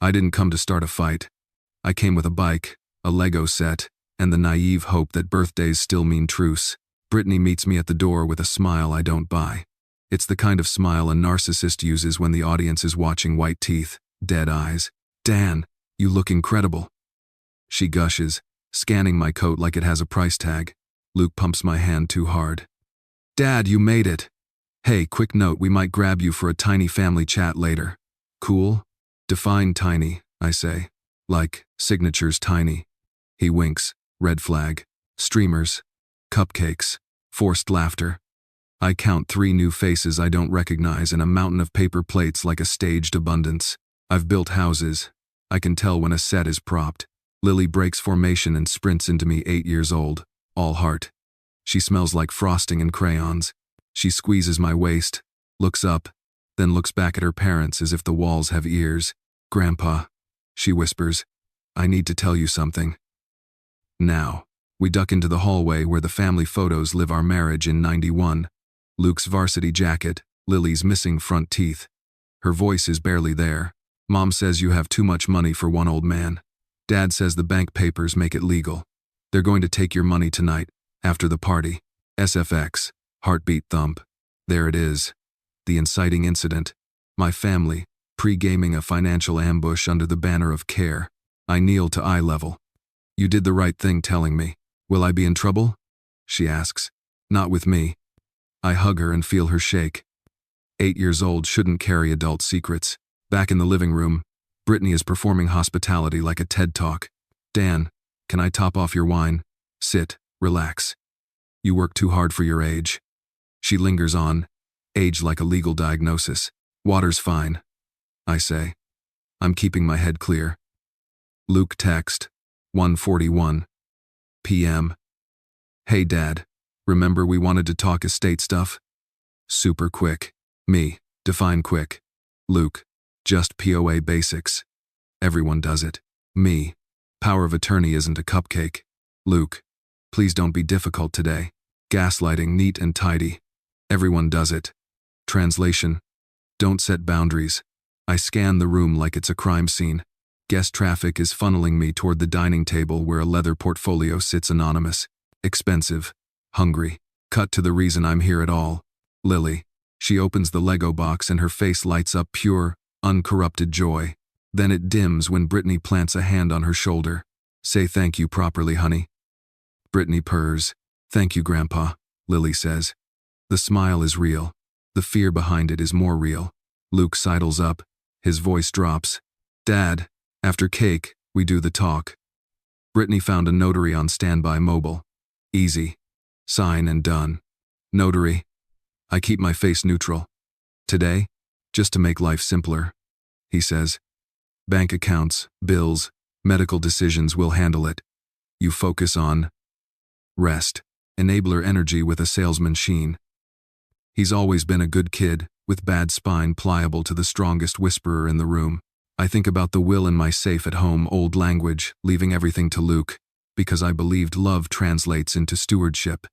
I didn't come to start a fight. I came with a bike, a Lego set, and the naive hope that birthdays still mean truce. Brittany meets me at the door with a smile I don't buy. It's the kind of smile a narcissist uses when the audience is watching white teeth, dead eyes. Dan, you look incredible. She gushes, scanning my coat like it has a price tag. Luke pumps my hand too hard. Dad, you made it. Hey, quick note, we might grab you for a tiny family chat later. Cool? Define tiny, I say. Like, signatures tiny. He winks. Red flag. Streamers. Cupcakes. Forced laughter. I count 3 new faces I don't recognize and a mountain of paper plates like a staged abundance. I've built houses. I can tell when a set is propped. Lily breaks formation and sprints into me 8 years old, all heart. She smells like frosting and crayons. She squeezes my waist, looks up, then looks back at her parents as if the walls have ears. Grandpa, she whispers, I need to tell you something. Now, we duck into the hallway where the family photos live our marriage in '91. Luke's varsity jacket, Lily's missing front teeth. Her voice is barely there. Mom says you have too much money for one old man. Dad says the bank papers make it legal. They're going to take your money tonight, after the party. SFX, heartbeat thump. There it is. The inciting incident. My family, pre-gaming a financial ambush under the banner of care. I kneel to eye level. You did the right thing telling me. Will I be in trouble? She asks. Not with me. I hug her and feel her shake. 8 years old shouldn't carry adult secrets. Back in the living room, Brittany is performing hospitality like a TED Talk. Dan, can I top off your wine? Sit, relax. You work too hard for your age. She lingers on, age like a legal diagnosis. Water's fine, I say. I'm keeping my head clear. Luke text, 1:41 p.m. Hey Dad, remember we wanted to talk estate stuff? Super quick. Me, define quick. Luke, just POA basics. Everyone does it. Me, power of attorney isn't a cupcake. Luke, please don't be difficult today. Gaslighting neat and tidy. Everyone does it. Translation, don't set boundaries. I scan the room like it's a crime scene. Guest traffic is funneling me toward the dining table where a leather portfolio sits anonymous. Expensive. Hungry. Cut to the reason I'm here at all. Lily. She opens the Lego box and her face lights up pure, uncorrupted joy. Then it dims when Brittany plants a hand on her shoulder. Say thank you properly, honey. Brittany purrs. Thank you, Grandpa, Lily says. The smile is real. The fear behind it is more real. Luke sidles up. His voice drops. Dad, after cake, we do the talk. Brittany found a notary on standby mobile. Easy. Sign and done. Notary. I keep my face neutral. Today, just to make life simpler, he says. Bank accounts, bills, medical decisions, will handle it. You focus on rest. Enabler energy with a salesman sheen. He's always been a good kid, with bad spine pliable to the strongest whisperer in the room. I think about the will in my safe at home, old language, leaving everything to Luke, because I believed love translates into stewardship.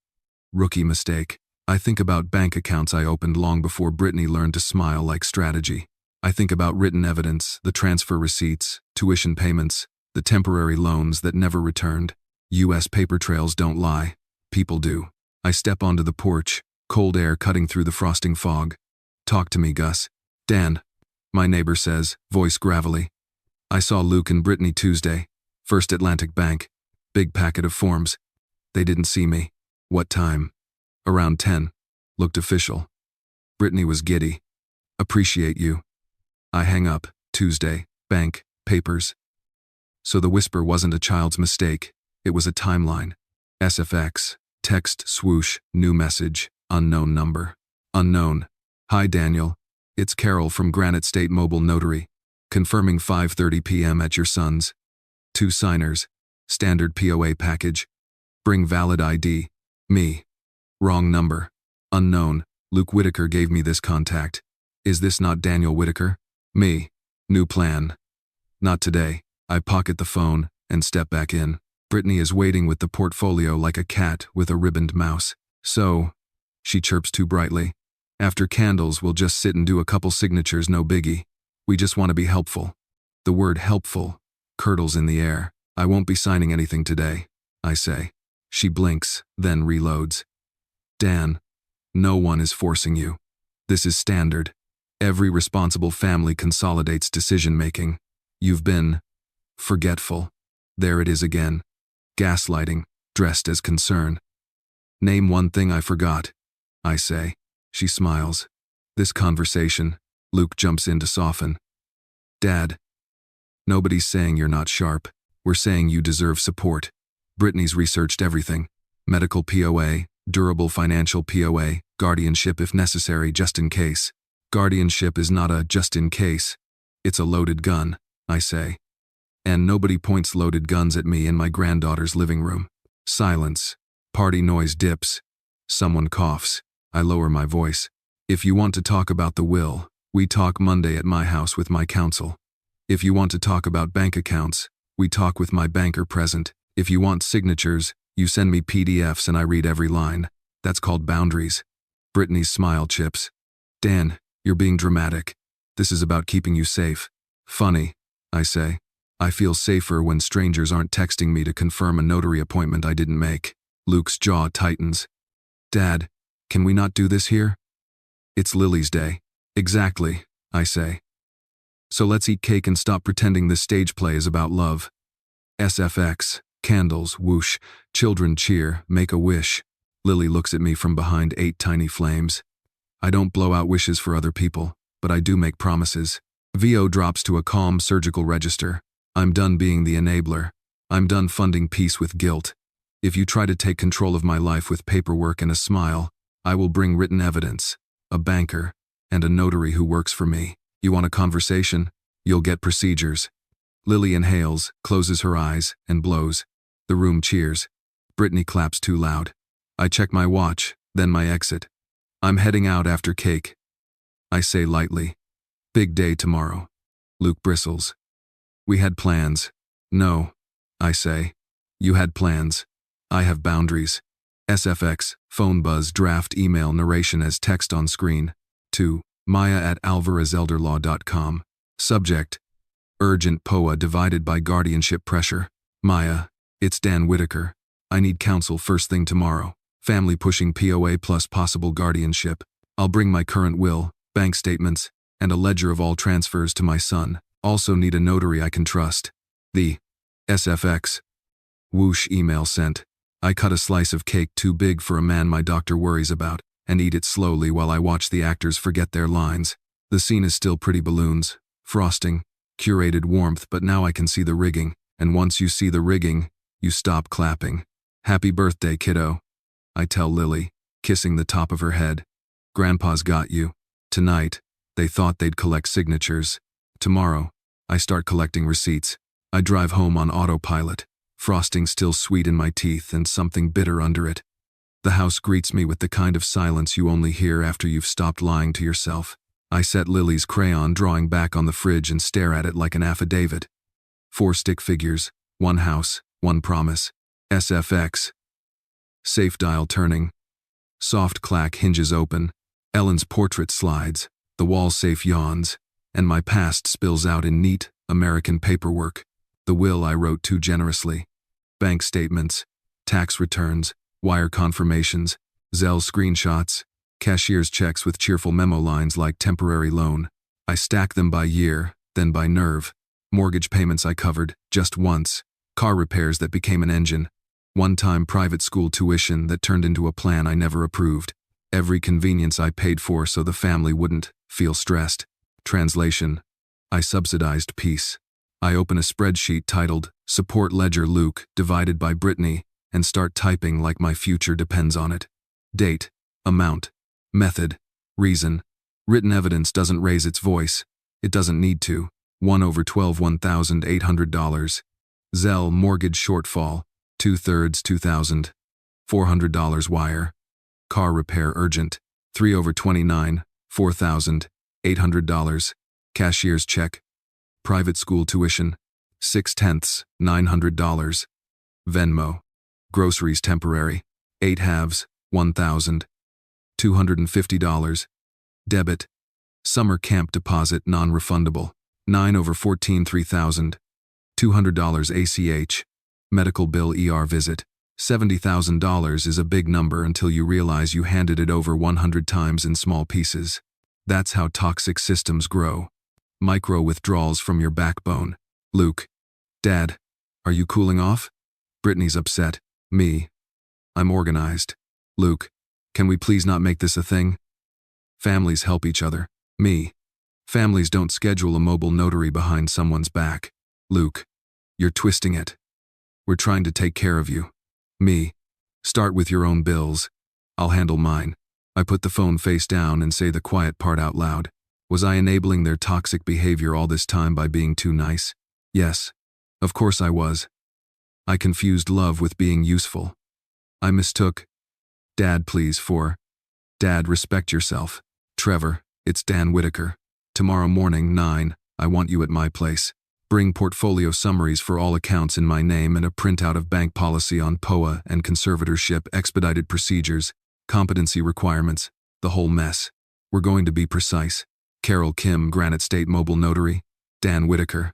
Rookie mistake. I think about bank accounts I opened long before Brittany learned to smile like strategy. I think about written evidence, the transfer receipts, tuition payments, the temporary loans that never returned. U.S. paper trails don't lie. People do. I step onto the porch, cold air cutting through the frosting fog. Talk to me, Gus. Dan, my neighbor says, voice gravelly. I saw Luke and Brittany Tuesday. First Atlantic Bank. Big packet of forms. They didn't see me. What time? Around 10. Looked official. Brittany was giddy. Appreciate you. I hang up. Tuesday. Bank. Papers. So the whisper wasn't a child's mistake. It was a timeline. SFX. Text swoosh. New message. Unknown number. Unknown. Hi Daniel. It's Carol from Granite State Mobile Notary. Confirming 5:30 p.m. at your son's. 2 signers. Standard POA package. Bring valid ID. Me. Wrong number. Unknown. Luke Whitaker gave me this contact. Is this not Daniel Whitaker? Me. New plan. Not today. I pocket the phone and step back in. Brittany is waiting with the portfolio like a cat with a ribboned mouse. So, she chirps too brightly. After candles, we'll just sit and do a couple signatures, no biggie. We just want to be helpful. The word helpful curdles in the air. I won't be signing anything today, I say. She blinks, then reloads. Dan, no one is forcing you. This is standard. Every responsible family consolidates decision-making. You've been forgetful. There it is again. Gaslighting, dressed as concern. Name one thing I forgot, I say. She smiles. This conversation, Luke jumps in to soften. Dad, nobody's saying you're not sharp. We're saying you deserve support. Brittany's researched everything. Medical POA, durable financial POA, guardianship if necessary just in case. Guardianship is not a just in case. It's a loaded gun, I say. And nobody points loaded guns at me in my granddaughter's living room. Silence. Party noise dips. Someone coughs. I lower my voice. If you want to talk about the will, we talk Monday at my house with my counsel. If you want to talk about bank accounts, we talk with my banker present. If you want signatures, you send me PDFs and I read every line. That's called boundaries. Brittany's smile chips. Dan, you're being dramatic. This is about keeping you safe. Funny, I say. I feel safer when strangers aren't texting me to confirm a notary appointment I didn't make. Luke's jaw tightens. Dad, can we not do this here? It's Lily's day. Exactly, I say. So let's eat cake and stop pretending this stage play is about love. SFX, candles, whoosh, children cheer, make a wish. Lily looks at me from behind 8 tiny flames. I don't blow out wishes for other people, but I do make promises. VO drops to a calm surgical register. I'm done being the enabler. I'm done funding peace with guilt. If you try to take control of my life with paperwork and a smile, I will bring written evidence, a banker, and a notary who works for me. You want a conversation? You'll get procedures. Lily inhales, closes her eyes, and blows. The room cheers. Brittany claps too loud. I check my watch, then my exit. I'm heading out after cake. I say lightly. Big day tomorrow. Luke bristles. We had plans. No, I say. You had plans. I have boundaries. SFX, phone buzz, draft email narration as text on screen. 2. Maya@alvarazelderlaw.com. Subject. Urgent POA divided by guardianship pressure. Maya, it's Dan Whitaker. I need counsel first thing tomorrow. Family pushing POA plus possible guardianship. I'll bring my current will, bank statements, and a ledger of all transfers to my son. Also need a notary I can trust. The SFX. Whoosh email sent. I cut a slice of cake too big for a man my doctor worries about, and eat it slowly while I watch the actors forget their lines. The scene is still pretty balloons, frosting, curated warmth, but now I can see the rigging, and once you see the rigging, you stop clapping. Happy birthday, kiddo, I tell Lily, kissing the top of her head. Grandpa's got you. Tonight, they thought they'd collect signatures. Tomorrow, I start collecting receipts. I drive home on autopilot, frosting still sweet in my teeth and something bitter under it. The house greets me with the kind of silence you only hear after you've stopped lying to yourself. I set Lily's crayon drawing back on the fridge and stare at it like an affidavit. 4 stick figures, 1 house, 1 promise. SFX. Safe dial turning. Soft clack hinges open. Ellen's portrait slides. The wall safe yawns. And my past spills out in neat, American paperwork. The will I wrote too generously. Bank statements, tax returns, wire confirmations, Zelle screenshots, cashier's checks with cheerful memo lines like temporary loan. I stack them by year, then by nerve. Mortgage payments I covered, just once. Car repairs that became an engine. One-time private school tuition that turned into a plan I never approved. Every convenience I paid for so the family wouldn't feel stressed. Translation. I subsidized peace. I open a spreadsheet titled Support Ledger Luke divided by Brittany and start typing like my future depends on it. Date, amount, method, reason. Written evidence doesn't raise its voice. It doesn't need to. 1/12 $1,800. Zelle mortgage shortfall, 2/3 $2,000. $400 wire. Car repair urgent, 3/29, $4,800. Cashier's check. Private school tuition, 6/10, $900. Venmo. Groceries temporary, 8 halves, $1,250. Debit. Summer camp deposit non-refundable, 9 over 14 $3,000. $200 ACH. Medical bill ER visit. $70,000 is a big number until you realize you handed it over 100 times in small pieces. That's how toxic systems grow. Micro withdrawals from your backbone. Luke. Dad. Are you cooling off? Brittany's upset. Me. I'm organized. Luke. Can we please not make this a thing? Families help each other. Me. Families don't schedule a mobile notary behind someone's back. Luke. You're twisting it. We're trying to take care of you. Me. Start with your own bills. I'll handle mine. I put the phone face down and say the quiet part out loud. Was I enabling their toxic behavior all this time by being too nice? Yes. Of course I was. I confused love with being useful. I mistook Dad, please, for Dad, respect yourself. Trevor, it's Dan Whitaker. Tomorrow morning, 9, I want you at my place. Bring portfolio summaries for all accounts in my name and a printout of bank policy on POA and conservatorship, expedited procedures, competency requirements, the whole mess. We're going to be precise. Carol Kim, Granite State Mobile Notary. Dan Whitaker.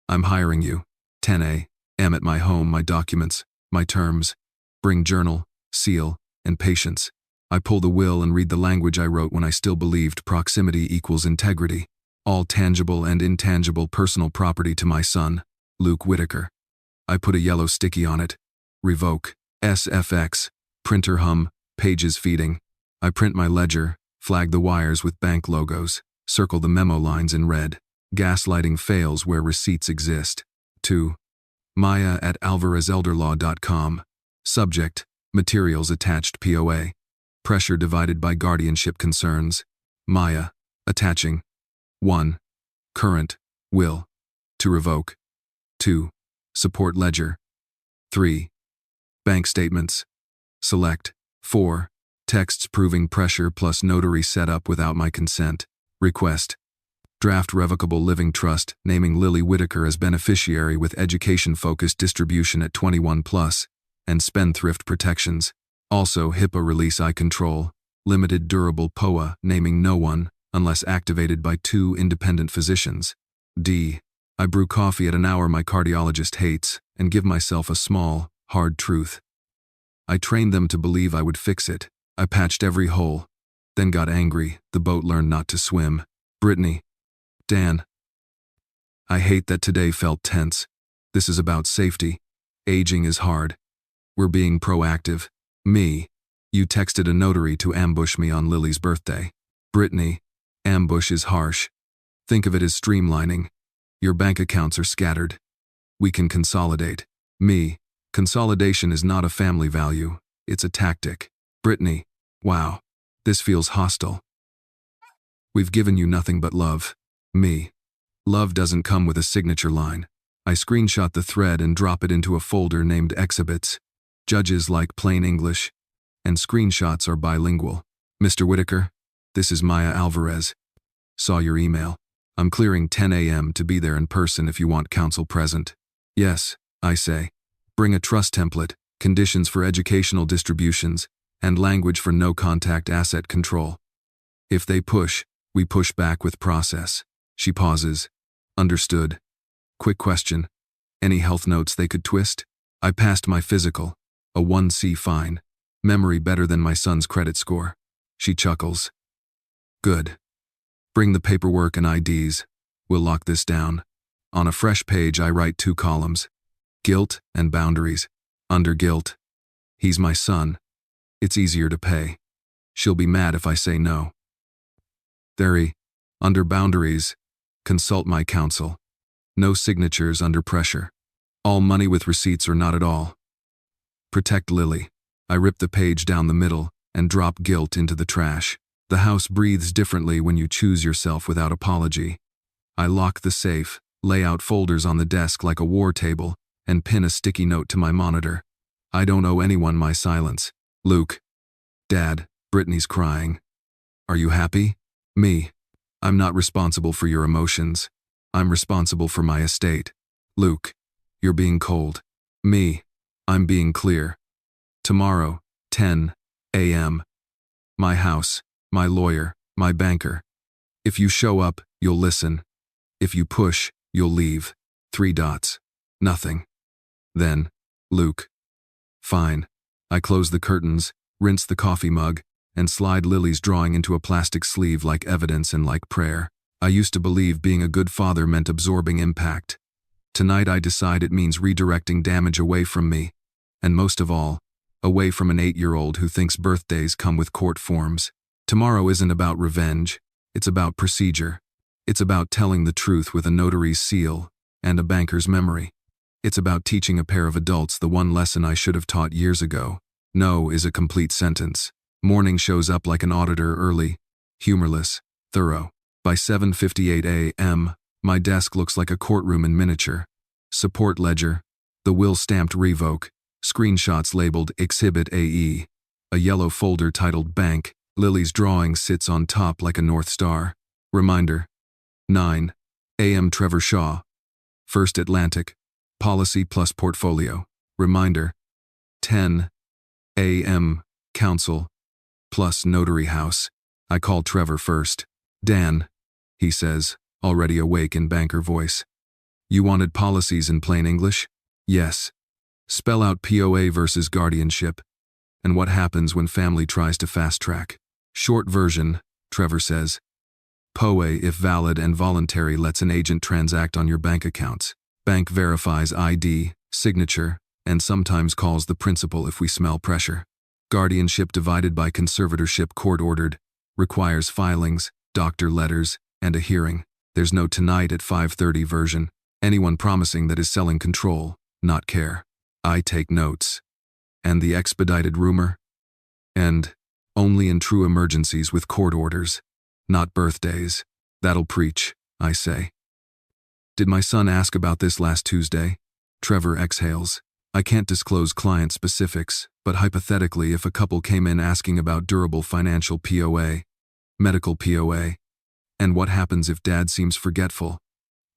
I'm hiring you. 10 a.m. at my home, my documents, my terms. Bring journal, seal, and patience. I pull the will and read the language I wrote when I still believed proximity equals integrity. All tangible and intangible personal property to my son, Luke Whitaker. I put a yellow sticky on it. Revoke. SFX. Printer hum. Pages feeding. I print my ledger, flag the wires with bank logos, circle the memo lines in red. Gaslighting fails where receipts exist. 2. Maya at alvarezelderlaw.com. Subject. Materials attached POA. Pressure divided by guardianship concerns. Maya. Attaching. 1. Current. Will. To revoke. 2. Support ledger. 3. Bank statements. Select. 4. Texts proving pressure plus notary setup without my consent. Request. Draft revocable living trust naming Lily Whitaker as beneficiary with education-focused distribution at 21 plus and spendthrift protections. Also HIPAA release I control. Limited durable POA naming no one unless activated by 2 independent physicians. D. I brew coffee at an hour my cardiologist hates and give myself a small, hard truth. I trained them to believe I would fix it. I patched every hole. Then got angry. The boat learned not to swim. Brittany. Dan. I hate that today felt tense. This is about safety. Aging is hard. We're being proactive. Me. You texted a notary to ambush me on Lily's birthday. Brittany. Ambush is harsh. Think of it as streamlining. Your bank accounts are scattered. We can consolidate. Me. Consolidation is not a family value. It's a tactic. Brittany. Wow. This feels hostile. We've given you nothing but love. Me. Love doesn't come with a signature line. I screenshot the thread and drop it into a folder named Exhibits. Judges like plain English, and screenshots are bilingual. Mr. Whitaker, this is Maya Alvarez. Saw your email. I'm clearing 10 a.m. to be there in person if you want counsel present. Yes, I say. Bring a trust template, conditions for educational distributions, and language for no-contact asset control. If they push, we push back with process. She pauses. Understood. Quick question. Any health notes they could twist? I passed my physical. A 1C fine. Memory better than my son's credit score. She chuckles. Good. Bring the paperwork and IDs. We'll lock this down. On a fresh page I write 2 columns. Guilt and boundaries. Under guilt. He's my son. It's easier to pay. She'll be mad if I say no. Under boundaries. Consult my counsel. No signatures under pressure. All money with receipts or not at all. Protect Lily. I rip the page down the middle and drop guilt into the trash. The house breathes differently when you choose yourself without apology. I lock the safe, lay out folders on the desk like a war table, and pin a sticky note to my monitor. I don't owe anyone my silence. Luke. Dad, Brittany's crying. Are you happy? Me. I'm not responsible for your emotions. I'm responsible for my estate. Luke. You're being cold. Me. I'm being clear. Tomorrow, 10 a.m. My house, my lawyer, my banker. If you show up, you'll listen. If you push, you'll leave. 3 dots. Nothing. Then, Luke. Fine. I close the curtains, rinse the coffee mug, and slide Lily's drawing into a plastic sleeve like evidence and like prayer. I used to believe being a good father meant absorbing impact. Tonight I decide it means redirecting damage away from me, and most of all, away from an 8-year-old who thinks birthdays come with court forms. Tomorrow isn't about revenge, it's about procedure. It's about telling the truth with a notary's seal and a banker's memory. It's about teaching a pair of adults the one lesson I should have taught years ago. No is a complete sentence. Morning shows up like an auditor early, humorless, thorough. By 7:58 a.m., my desk looks like a courtroom in miniature. Support ledger, the will stamped revoke, screenshots labeled Exhibit AE, a yellow folder titled Bank. Lily's drawing sits on top like a North Star. Reminder. 9 a.m. Trevor Shaw. First Atlantic. Policy plus portfolio. Reminder. 10 a.m. Counsel plus Notary House. I call Trevor first. Dan, he says, already awake in banker voice. You wanted policies in plain English? Yes. Spell out POA versus guardianship, and what happens when family tries to fast track. Short version, Trevor says. POA, if valid and voluntary, lets an agent transact on your bank accounts. Bank verifies ID, signature, and sometimes calls the principal if we smell pressure. Guardianship divided by conservatorship court-ordered, requires filings, doctor letters, and a hearing. There's no tonight at 5:30 version. Anyone promising that is selling control, not care. I take notes. And the expedited rumor? And only in true emergencies with court orders, not birthdays. That'll preach, I say. Did my son ask about this last Tuesday? Trevor exhales. I can't disclose client specifics, but hypothetically if a couple came in asking about durable financial POA, medical POA, and what happens if dad seems forgetful,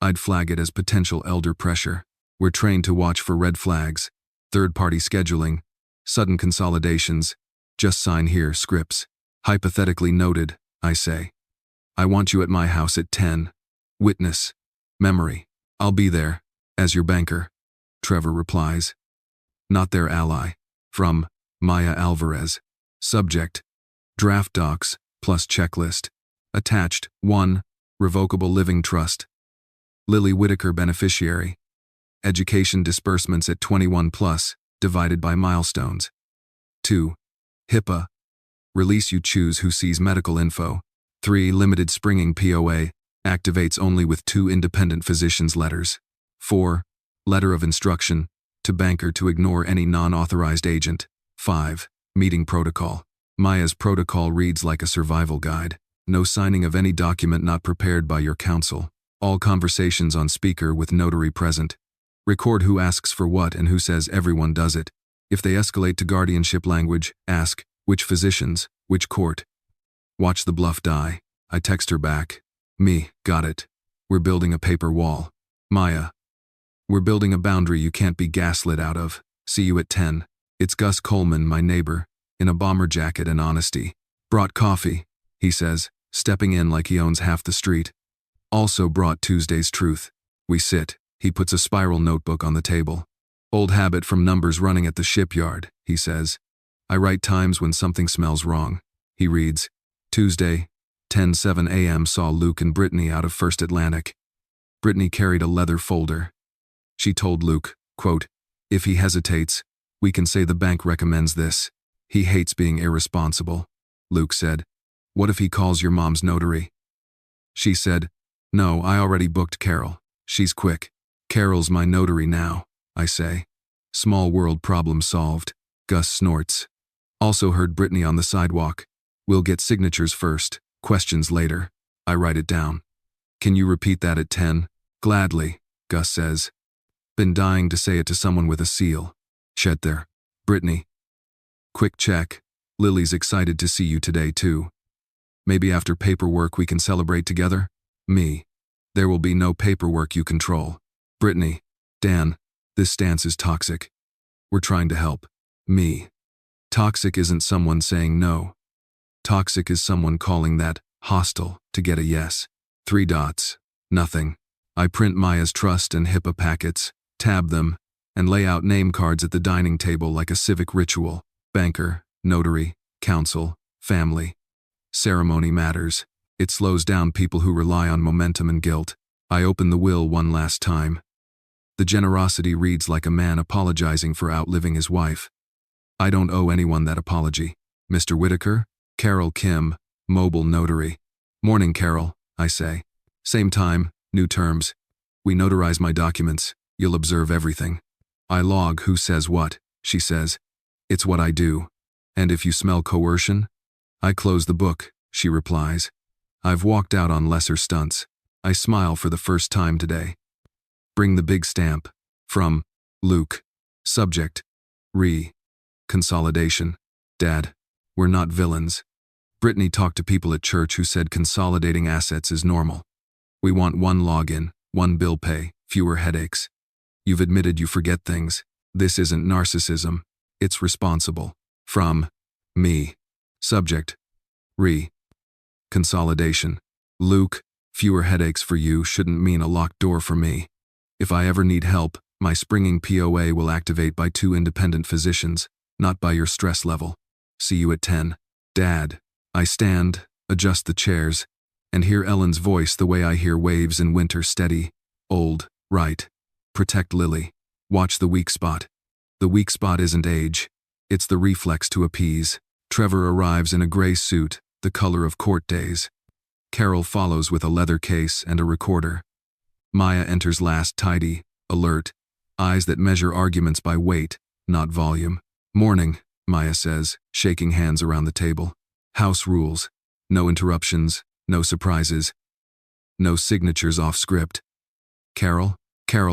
I'd flag it as potential elder pressure. We're trained to watch for red flags, third-party scheduling, sudden consolidations, just sign here scripts. Hypothetically noted, I say. I want you at my house at 10. Witness. Memory. I'll be there, as your banker. Trevor replies. Not their ally. From Maya Alvarez. Subject. Draft docs, plus checklist. Attached. 1. Revocable living trust. Lily Whitaker beneficiary. Education disbursements at 21 plus, divided by milestones. 2. HIPAA. Release you choose who sees medical info. 3. Limited springing POA. Activates only with 2 independent physicians' letters. 4. Letter of instruction. To banker to ignore any non-authorized agent. 5. Meeting protocol. Maya's protocol reads like a survival guide. No signing of any document not prepared by your counsel. All conversations on speaker with notary present. Record who asks for what and who says everyone does it. If they escalate to guardianship language, ask, which physicians, which court. Watch the bluff die. I text her back. Me, got it. We're building a paper wall. Maya. We're building a boundary you can't be gaslit out of. See you at 10. It's Gus Coleman, my neighbor, in a bomber jacket and honesty. Brought coffee, he says, stepping in like he owns half the street. Also brought Tuesday's truth. We sit. He puts a spiral notebook on the table. Old habit from numbers running at the shipyard, he says. I write times when something smells wrong. He reads, Tuesday, 10:07 a.m. saw Luke and Brittany out of First Atlantic. Brittany carried a leather folder. She told Luke, quote, if he hesitates, we can say the bank recommends this. He hates being irresponsible. Luke said, what if he calls your mom's notary? She said, no, I already booked Carol. She's quick. Carol's my notary now, I say. Small world problem solved. Gus snorts. Also heard Brittany on the sidewalk. We'll get signatures first, questions later. I write it down. Can you repeat that at 10? Gladly, Gus says. Been dying to say it to someone with a seal. Shed there. Brittany. Quick check. Lily's excited to see you today too. Maybe after paperwork we can celebrate together? Me. There will be no paperwork you control. Brittany. Dan. This stance is toxic. We're trying to help. Me. Toxic isn't someone saying no. Toxic is someone calling that hostile to get a yes. 3 dots. Nothing. I print Maya's trust and HIPAA packets, tab them, and lay out name cards at the dining table like a civic ritual. Banker, notary, counsel, family. Ceremony matters. It slows down people who rely on momentum and guilt. I open the will one last time. The generosity reads like a man apologizing for outliving his wife. I don't owe anyone that apology. Mr. Whitaker, Carol Kim, mobile notary. Morning, Carol, I say. Same time, new terms. We notarize my documents. You'll observe everything. I log who says what, she says. It's what I do. And if you smell coercion? I close the book, she replies. I've walked out on lesser stunts. I smile for the first time today. Bring the big stamp. From Luke. Subject. Consolidation. Dad, we're not villains. Brittany talked to people at church who said consolidating assets is normal. We want one login, one bill pay, fewer headaches. You've admitted you forget things. This isn't narcissism. It's responsible. From me. Subject. Consolidation. Luke, fewer headaches for you shouldn't mean a locked door for me. If I ever need help, my springing POA will activate by 2 independent physicians, not by your stress level. See you at 10. Dad. I stand, adjust the chairs, and hear Ellen's voice the way I hear waves in winter. Steady, old, right. Protect Lily. Watch the weak spot. The weak spot isn't age. It's the reflex to appease. Trevor arrives in a gray suit, the color of court days. Carol follows with a leather case and a recorder. Maya enters last, tidy, alert, eyes that measure arguments by weight, not volume. Morning, Maya says, shaking hands around the table. House rules. No interruptions, no surprises, no signatures off script. Carol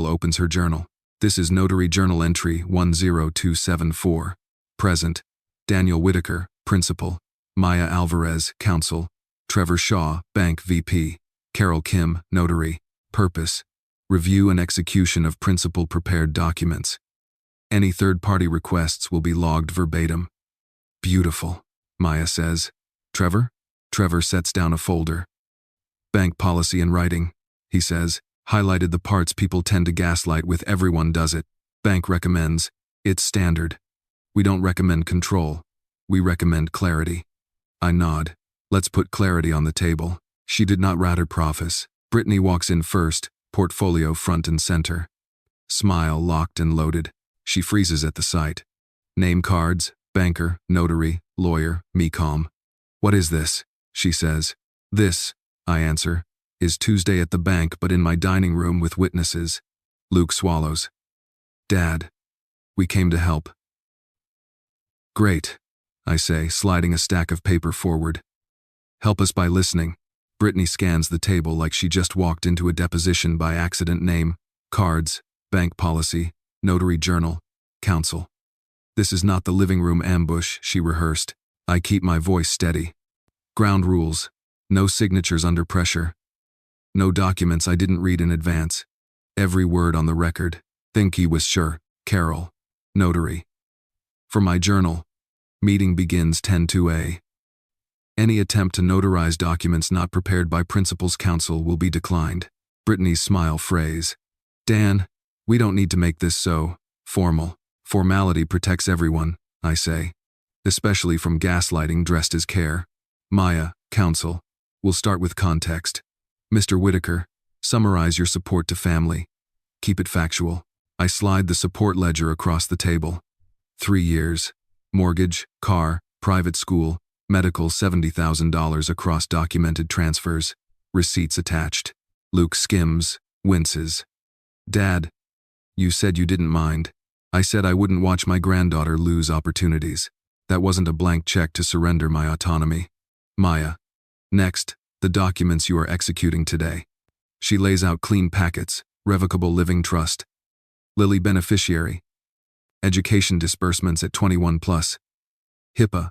opens her journal. This is Notary Journal Entry 10274. Present. Daniel Whitaker, Principal. Maya Alvarez, Counsel. Trevor Shaw, Bank VP. Carol Kim, Notary. Purpose. Review and execution of principal prepared documents. Any third-party requests will be logged verbatim. Beautiful, Maya says. Trevor? Trevor sets down a folder. Bank policy in writing, he says, highlighted the parts people tend to gaslight with. Everyone does it. Bank recommends. It's standard. We don't recommend control. We recommend clarity. I nod. Let's put clarity on the table. She did not rat her preface. Brittany walks in first, portfolio front and center. Smile locked and loaded. She freezes at the sight. Name cards, banker, notary, lawyer, me calm. What is this? She says. This, I answer, is Tuesday at the bank but in my dining room with witnesses. Luke swallows. Dad, we came to help. Great, I say, sliding a stack of paper forward. Help us by listening. Brittany scans the table like she just walked into a deposition by accident. Name, cards, bank policy, notary journal, counsel. This is not the living room ambush, she rehearsed. I keep my voice steady. Ground rules. No signatures under pressure. No documents I didn't read in advance. Every word on the record. Think he was sure. Carol. Notary. For my journal. Meeting begins 10-2A. Any attempt to notarize documents not prepared by principal's counsel will be declined. Brittany's smile phrase. Dan, we don't need to make this so formal. Formality protects everyone, I say. Especially from gaslighting dressed as care. Maya, counsel. We'll start with context. Mr. Whitaker, summarize your support to family. Keep it factual. I slide the support ledger across the table. 3 years. Mortgage, car, private school, medical $70,000 across documented transfers. Receipts attached. Luke skims, winces. Dad, you said you didn't mind. I said I wouldn't watch my granddaughter lose opportunities. That wasn't a blank check to surrender my autonomy. Maya. Next, the documents you are executing today. She lays out clean packets, revocable living trust. Lily beneficiary. Education disbursements at 21 plus. HIPAA.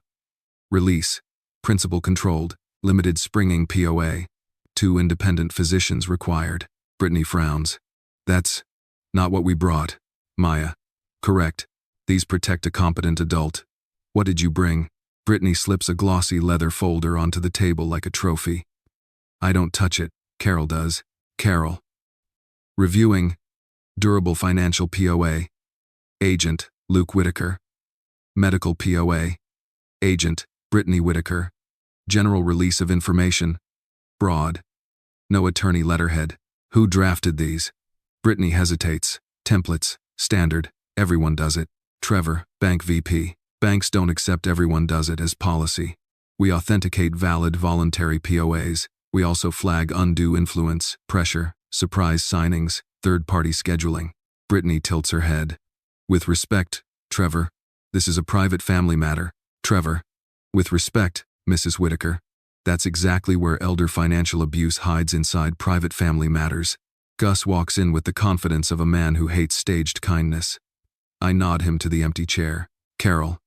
Release. Principal controlled. Limited springing POA. 2 independent physicians required. Brittany frowns. That's not what we brought. Maya. Correct. These protect a competent adult. What did you bring? Brittany slips a glossy leather folder onto the table like a trophy. I don't touch it. Carol does. Carol. Reviewing. Durable financial POA. Agent, Luke Whitaker. Medical POA. Agent, Brittany Whitaker. General release of information. Broad. No attorney letterhead. Who drafted these? Brittany hesitates. Templates. Standard. Everyone does it. Trevor, Bank VP. Banks don't accept everyone does it as policy. We authenticate valid voluntary POAs. We also flag undue influence, pressure, surprise signings, third-party scheduling. Brittany tilts her head. With respect, Trevor. This is a private family matter. Trevor. With respect, Mrs. Whitaker. That's exactly where elder financial abuse hides inside private family matters. Gus walks in with the confidence of a man who hates staged kindness. I nod him to the empty chair. Carol.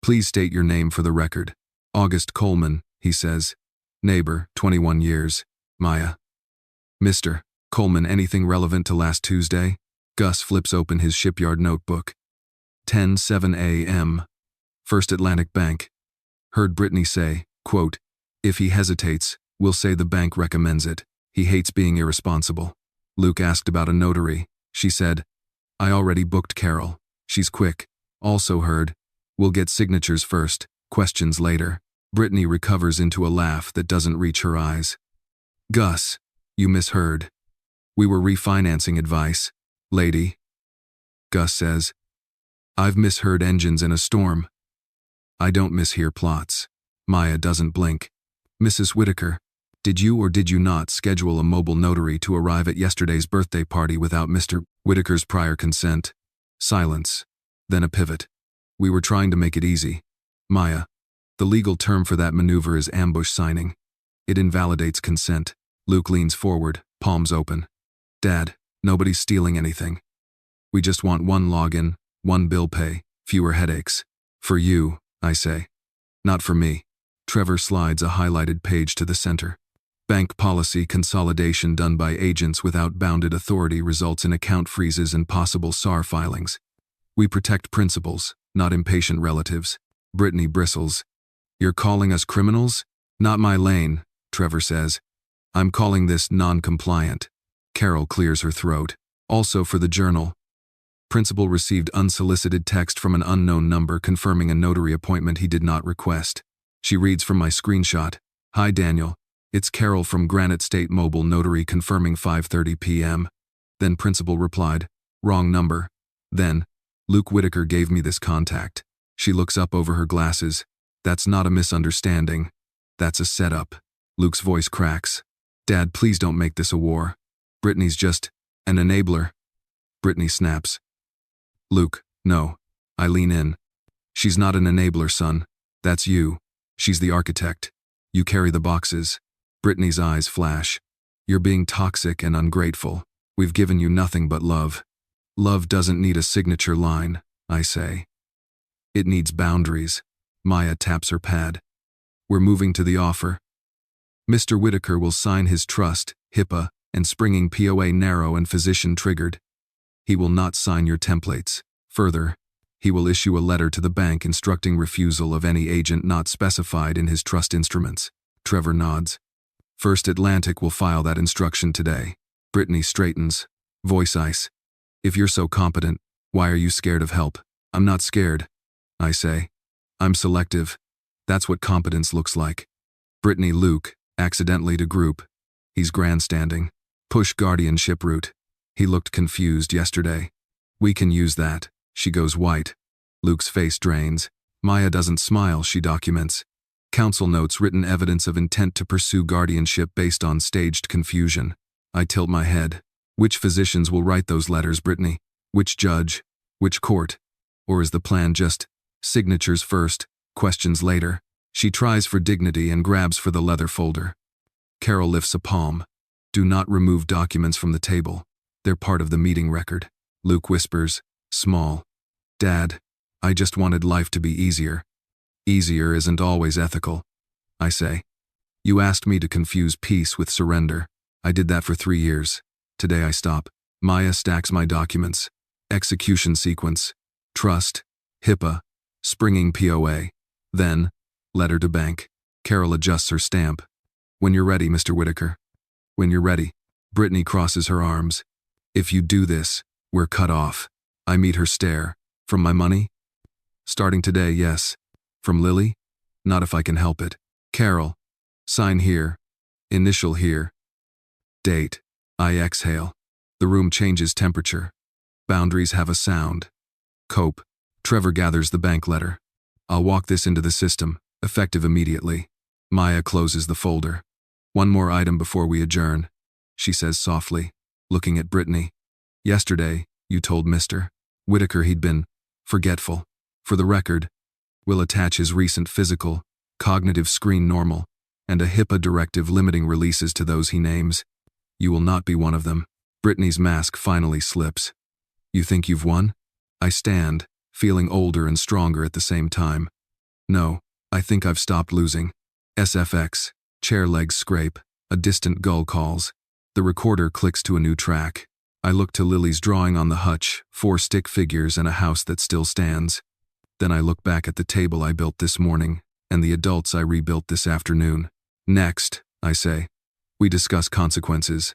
Please state your name for the record. August Coleman, he says. Neighbor, 21 years. Maya. Mr. Coleman, anything relevant to last Tuesday? Gus flips open his shipyard notebook. 10:07 a.m. First Atlantic Bank. Heard Brittany say, quote, if he hesitates, we'll say the bank recommends it. He hates being irresponsible. Luke asked about a notary. She said, I already booked Carol. She's quick. Also heard, we'll get signatures first, questions later. Brittany recovers into a laugh that doesn't reach her eyes. Gus, you misheard. We were refinancing advice, lady. Gus says, I've misheard engines in a storm. I don't mishear plots. Maya doesn't blink. Mrs. Whitaker, did you or did you not schedule a mobile notary to arrive at yesterday's birthday party without Mr. Whitaker's prior consent? Silence. Then a pivot. We were trying to make it easy. Maya, the legal term for that maneuver is ambush signing. It invalidates consent. Luke leans forward, palms open. Dad, nobody's stealing anything. We just want one login, one bill pay, fewer headaches. For you, I say. Not for me. Trevor slides a highlighted page to the center. Bank policy consolidation done by agents without bounded authority results in account freezes and possible SAR filings. We protect principals, not impatient relatives. Brittany bristles. You're calling us criminals? Not my lane, Trevor says. I'm calling this non-compliant. Carol clears her throat. Also for the journal. Principal received unsolicited text from an unknown number confirming a notary appointment he did not request. She reads from my screenshot. Hi Daniel. It's Carol from Granite State Mobile Notary confirming 5:30 p.m. Then Principal replied, wrong number. Then, Luke Whitaker gave me this contact. She looks up over her glasses. That's not a misunderstanding. That's a setup. Luke's voice cracks. Dad, please don't make this a war. Brittany's just an enabler. Brittany snaps. Luke, no. I lean in. She's not an enabler, son. That's you. She's the architect. You carry the boxes. Brittany's eyes flash. You're being toxic and ungrateful. We've given you nothing but love. Love doesn't need a signature line, I say. It needs boundaries. Maya taps her pad. We're moving to the offer. Mr. Whitaker will sign his trust, HIPAA, and springing POA narrow and physician triggered. He will not sign your templates. Further, he will issue a letter to the bank instructing refusal of any agent not specified in his trust instruments. Trevor nods. First Atlantic will file that instruction today. Brittany straightens. Voice ice. If you're so competent, why are you scared of help? I'm not scared, I say. I'm selective. That's what competence looks like. Brittany Luke, accidentally to group. He's grandstanding. Push guardianship route. He looked confused yesterday. We can use that. She goes white. Luke's face drains. Maya doesn't smile, she documents. Counsel notes written evidence of intent to pursue guardianship based on staged confusion. I tilt my head. Which physicians will write those letters, Brittany? Which judge? Which court? Or is the plan just signatures first, questions later? She tries for dignity and grabs for the leather folder. Carol lifts a palm. Do not remove documents from the table. They're part of the meeting record. Luke whispers, small. Dad, I just wanted life to be easier. Easier isn't always ethical, I say. You asked me to confuse peace with surrender. I did that for 3 years. Today I stop. Maya stacks my documents. Execution sequence. Trust. HIPAA. Springing POA. Then, letter to bank. Carol adjusts her stamp. When you're ready, Mr. Whitaker. When you're ready. Brittany crosses her arms. If you do this, we're cut off. I meet her stare. From my money? Starting today, yes. From Lily? Not if I can help it. Carol. Sign here. Initial here. Date. I exhale. The room changes temperature. Boundaries have a sound. Cope. Trevor gathers the bank letter. I'll walk this into the system, effective immediately. Maya closes the folder. One more item before we adjourn, she says softly, looking at Brittany. Yesterday, you told Mr. Whitaker he'd been forgetful. For the record, we'll attach his recent physical, cognitive screen normal, and a HIPAA directive limiting releases to those he names. You will not be one of them. Brittany's mask finally slips. You think you've won? I stand, feeling older and stronger at the same time. No, I think I've stopped losing. SFX, chair legs scrape, a distant gull calls. The recorder clicks to a new track. I look to Lily's drawing on the hutch, 4 stick figures and a house that still stands. Then I look back at the table I built this morning, and the adults I rebuilt this afternoon. Next, I say, we discuss consequences.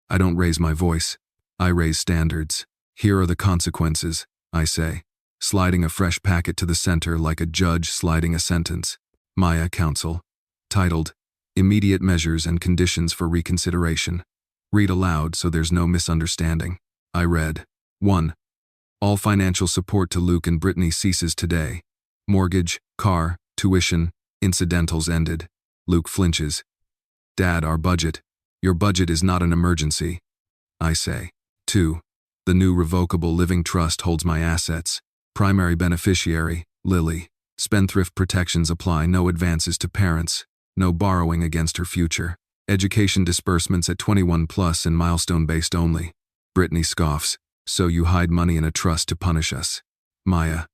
I don't raise my voice. I raise standards. Here are the consequences, I say, sliding a fresh packet to the center like a judge sliding a sentence. Maya Counsel. Titled, Immediate Measures and Conditions for Reconsideration. Read aloud so there's no misunderstanding. I read. 1. All financial support to Luke and Brittany ceases today. Mortgage, car, tuition, incidentals ended. Luke flinches. Dad, our budget. Your budget is not an emergency. I say. 2. The new revocable living trust holds my assets. Primary beneficiary, Lily. Spendthrift protections apply, no advances to parents, no borrowing against her future. Education disbursements at 21 plus and milestone-based only. Brittany scoffs. So you hide money in a trust to punish us. Maya.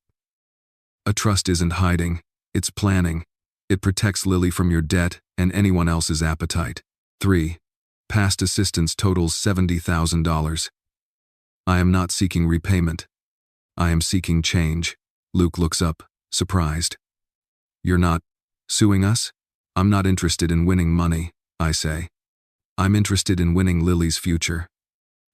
A trust isn't hiding, it's planning. It protects Lily from your debt and anyone else's appetite. 3. Past assistance totals $70,000. I am not seeking repayment. I am seeking change. Luke looks up, surprised. You're not suing us? I'm not interested in winning money, I say. I'm interested in winning Lily's future.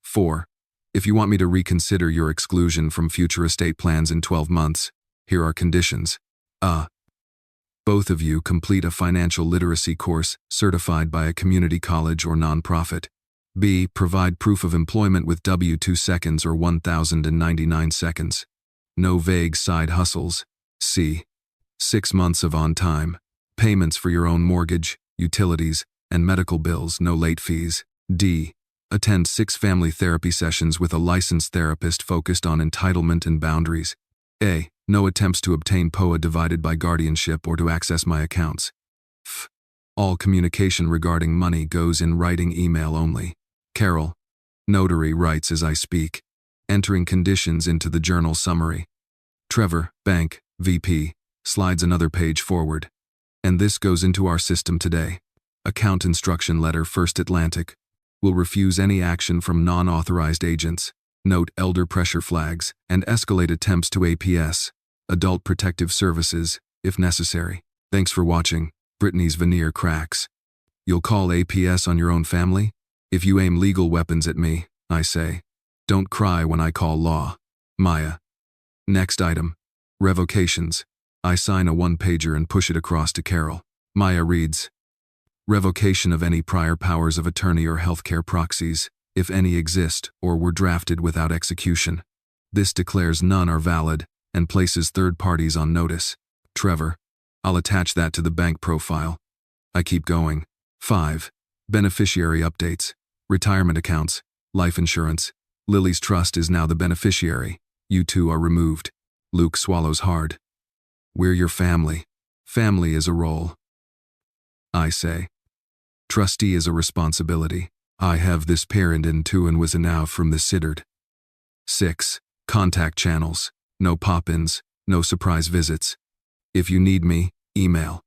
4. If you want me to reconsider your exclusion from future estate plans in 12 months, here are conditions. Both of you complete a financial literacy course certified by a community college or nonprofit. B. Provide proof of employment with W-2 seconds or 1,099 seconds. No vague side hustles. C. 6 months of on-time. Payments for your own mortgage, utilities, and medical bills, no late fees. D. Attend 6 family therapy sessions with a licensed therapist focused on entitlement and boundaries. A. No attempts to obtain POA divided by guardianship or to access my accounts. F. All communication regarding money goes in writing, email only. Carol. Notary writes as I speak, entering conditions into the journal summary. Trevor, bank, VP, slides another page forward. And this goes into our system today. Account instruction letter, First Atlantic. Will refuse any action from non-authorized agents. Note elder pressure flags and escalate attempts to APS, Adult Protective Services, if necessary. Thanks for watching. Brittany's veneer cracks. You'll call APS on your own family? If you aim legal weapons at me, I say. Don't cry when I call law. Maya. Next item. Revocations. I sign a 1-pager and push it across to Carol. Maya reads. Revocation of any prior powers of attorney or healthcare proxies, if any exist or were drafted without execution. This declares none are valid and places third parties on notice. Trevor. I'll attach that to the bank profile. I keep going. 5. Beneficiary updates. Retirement accounts. Life insurance. Lily's trust is now the beneficiary. You two are removed. Luke swallows hard. We're your family. Family is a role. I say. Trustee is a responsibility. I have this parent in too and was enough from the siddered. 6. Contact channels. No pop-ins, no surprise visits. If you need me, email.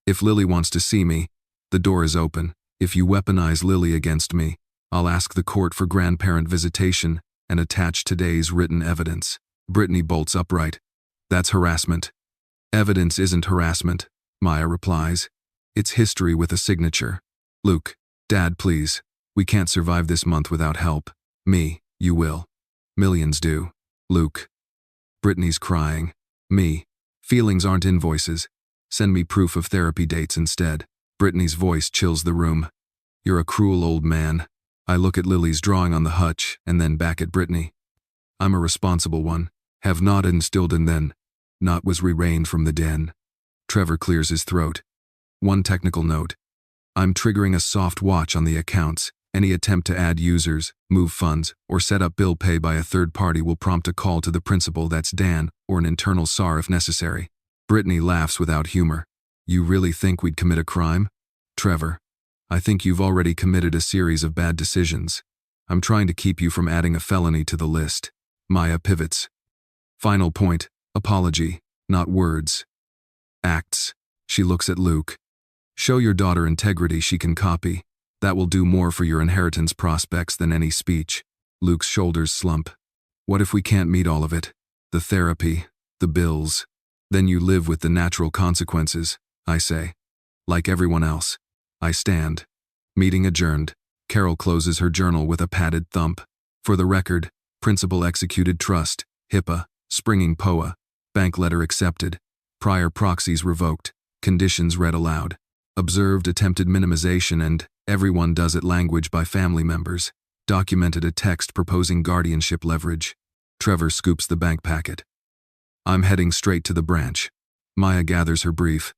If Lily wants to see me, the door is open. If you weaponize Lily against me, I'll ask the court for grandparent visitation and attach today's written evidence. Brittany bolts upright. That's harassment. Evidence isn't harassment, Maya replies. It's history with a signature. Luke, Dad, please. We can't survive this month without help. Me, you will. Millions do. Luke. Brittany's crying. Me. Feelings aren't invoices. Send me proof of therapy dates instead. Brittany's voice chills the room. You're a cruel old man. I look at Lily's drawing on the hutch and then back at Brittany. I'm a responsible one. Have not instilled in then. Not was re-reigned from the den. Trevor clears his throat. One technical note. I'm triggering a soft watch on the accounts. Any attempt to add users, move funds, or set up bill pay by a third party will prompt a call to the principal, that's Dan, or an internal SAR if necessary. Brittany laughs without humor. You really think we'd commit a crime? Trevor. I think you've already committed a series of bad decisions. I'm trying to keep you from adding a felony to the list. Maya pivots. Final point, apology, not words. Acts. She looks at Luke. Show your daughter integrity she can copy. That will do more for your inheritance prospects than any speech. Luke's shoulders slump. What if we can't meet all of it? The therapy, the bills. Then you live with the natural consequences, I say. Like everyone else. I stand. Meeting adjourned. Carol closes her journal with a padded thump. For the record, principal executed trust, HIPAA, springing POA, bank letter accepted, prior proxies revoked, conditions read aloud. Observed attempted minimization and everyone does it language by family members. Documented a text proposing guardianship leverage. Trevor scoops the bank packet. I'm heading straight to the branch. Maya gathers her brief.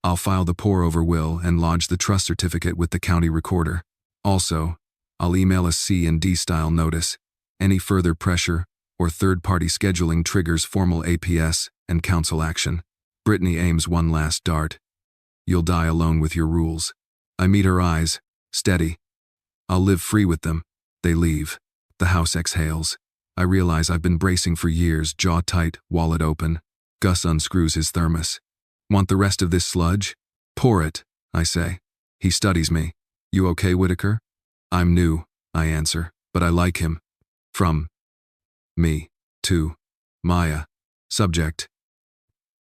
I'll file the pour-over will and lodge the trust certificate with the county recorder. Also, I'll email a C&D style notice. Any further pressure or third-party scheduling triggers formal APS and council action. Brittany aims one last dart. You'll die alone with your rules. I meet her eyes, steady. I'll live free with them. They leave. The house exhales. I realize I've been bracing for years, jaw tight, wallet open. Gus unscrews his thermos. Want the rest of this sludge? Pour it, I say. He studies me. You okay, Whitaker? I'm new, I answer, but I like him. From me to Maya. Subject.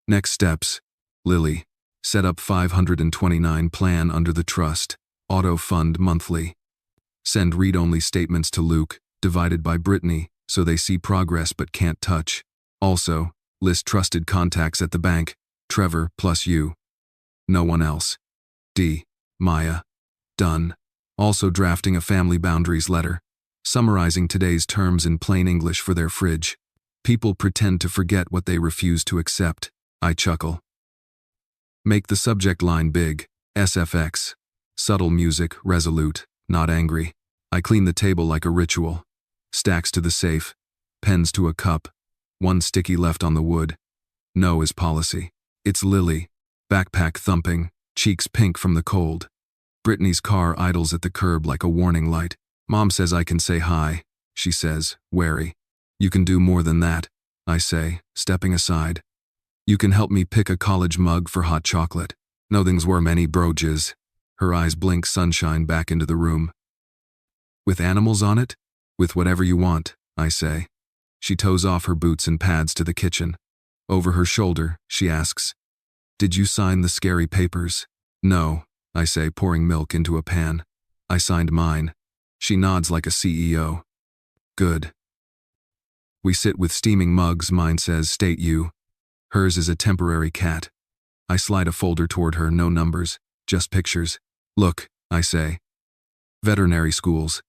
Next steps. Lily. Set up 529 plan under the trust. Auto fund monthly. Send read-only statements to Luke, divided by Brittany, so they see progress but can't touch. Also, list trusted contacts at the bank. Trevor plus you. No one else. D. Maya. Done. Also drafting a family boundaries letter. Summarizing today's terms in plain English for their fridge. People pretend to forget what they refuse to accept. I chuckle. Make the subject line big. SFX. Subtle music, resolute, not angry. I clean the table like a ritual. Stacks to the safe. Pens to a cup. One sticky left on the wood. No is policy. It's Lily. Backpack thumping, cheeks pink from the cold. Brittany's car idles at the curb like a warning light. Mom says I can say hi, she says, wary. You can do more than that, I say, stepping aside. You can help me pick a college mug for hot chocolate. Nothing's worth many broaches. Her eyes blink sunshine back into the room. With animals on it? With whatever you want, I say. She toes off her boots and pads to the kitchen. Over her shoulder, she asks, Did you sign the scary papers? No, I say, pouring milk into a pan. I signed mine. She nods like a CEO. Good. We sit with steaming mugs, mine says, State you. Hers is a temporary cat. I slide a folder toward her, no numbers, just pictures. Look, I say. Veterinary schools.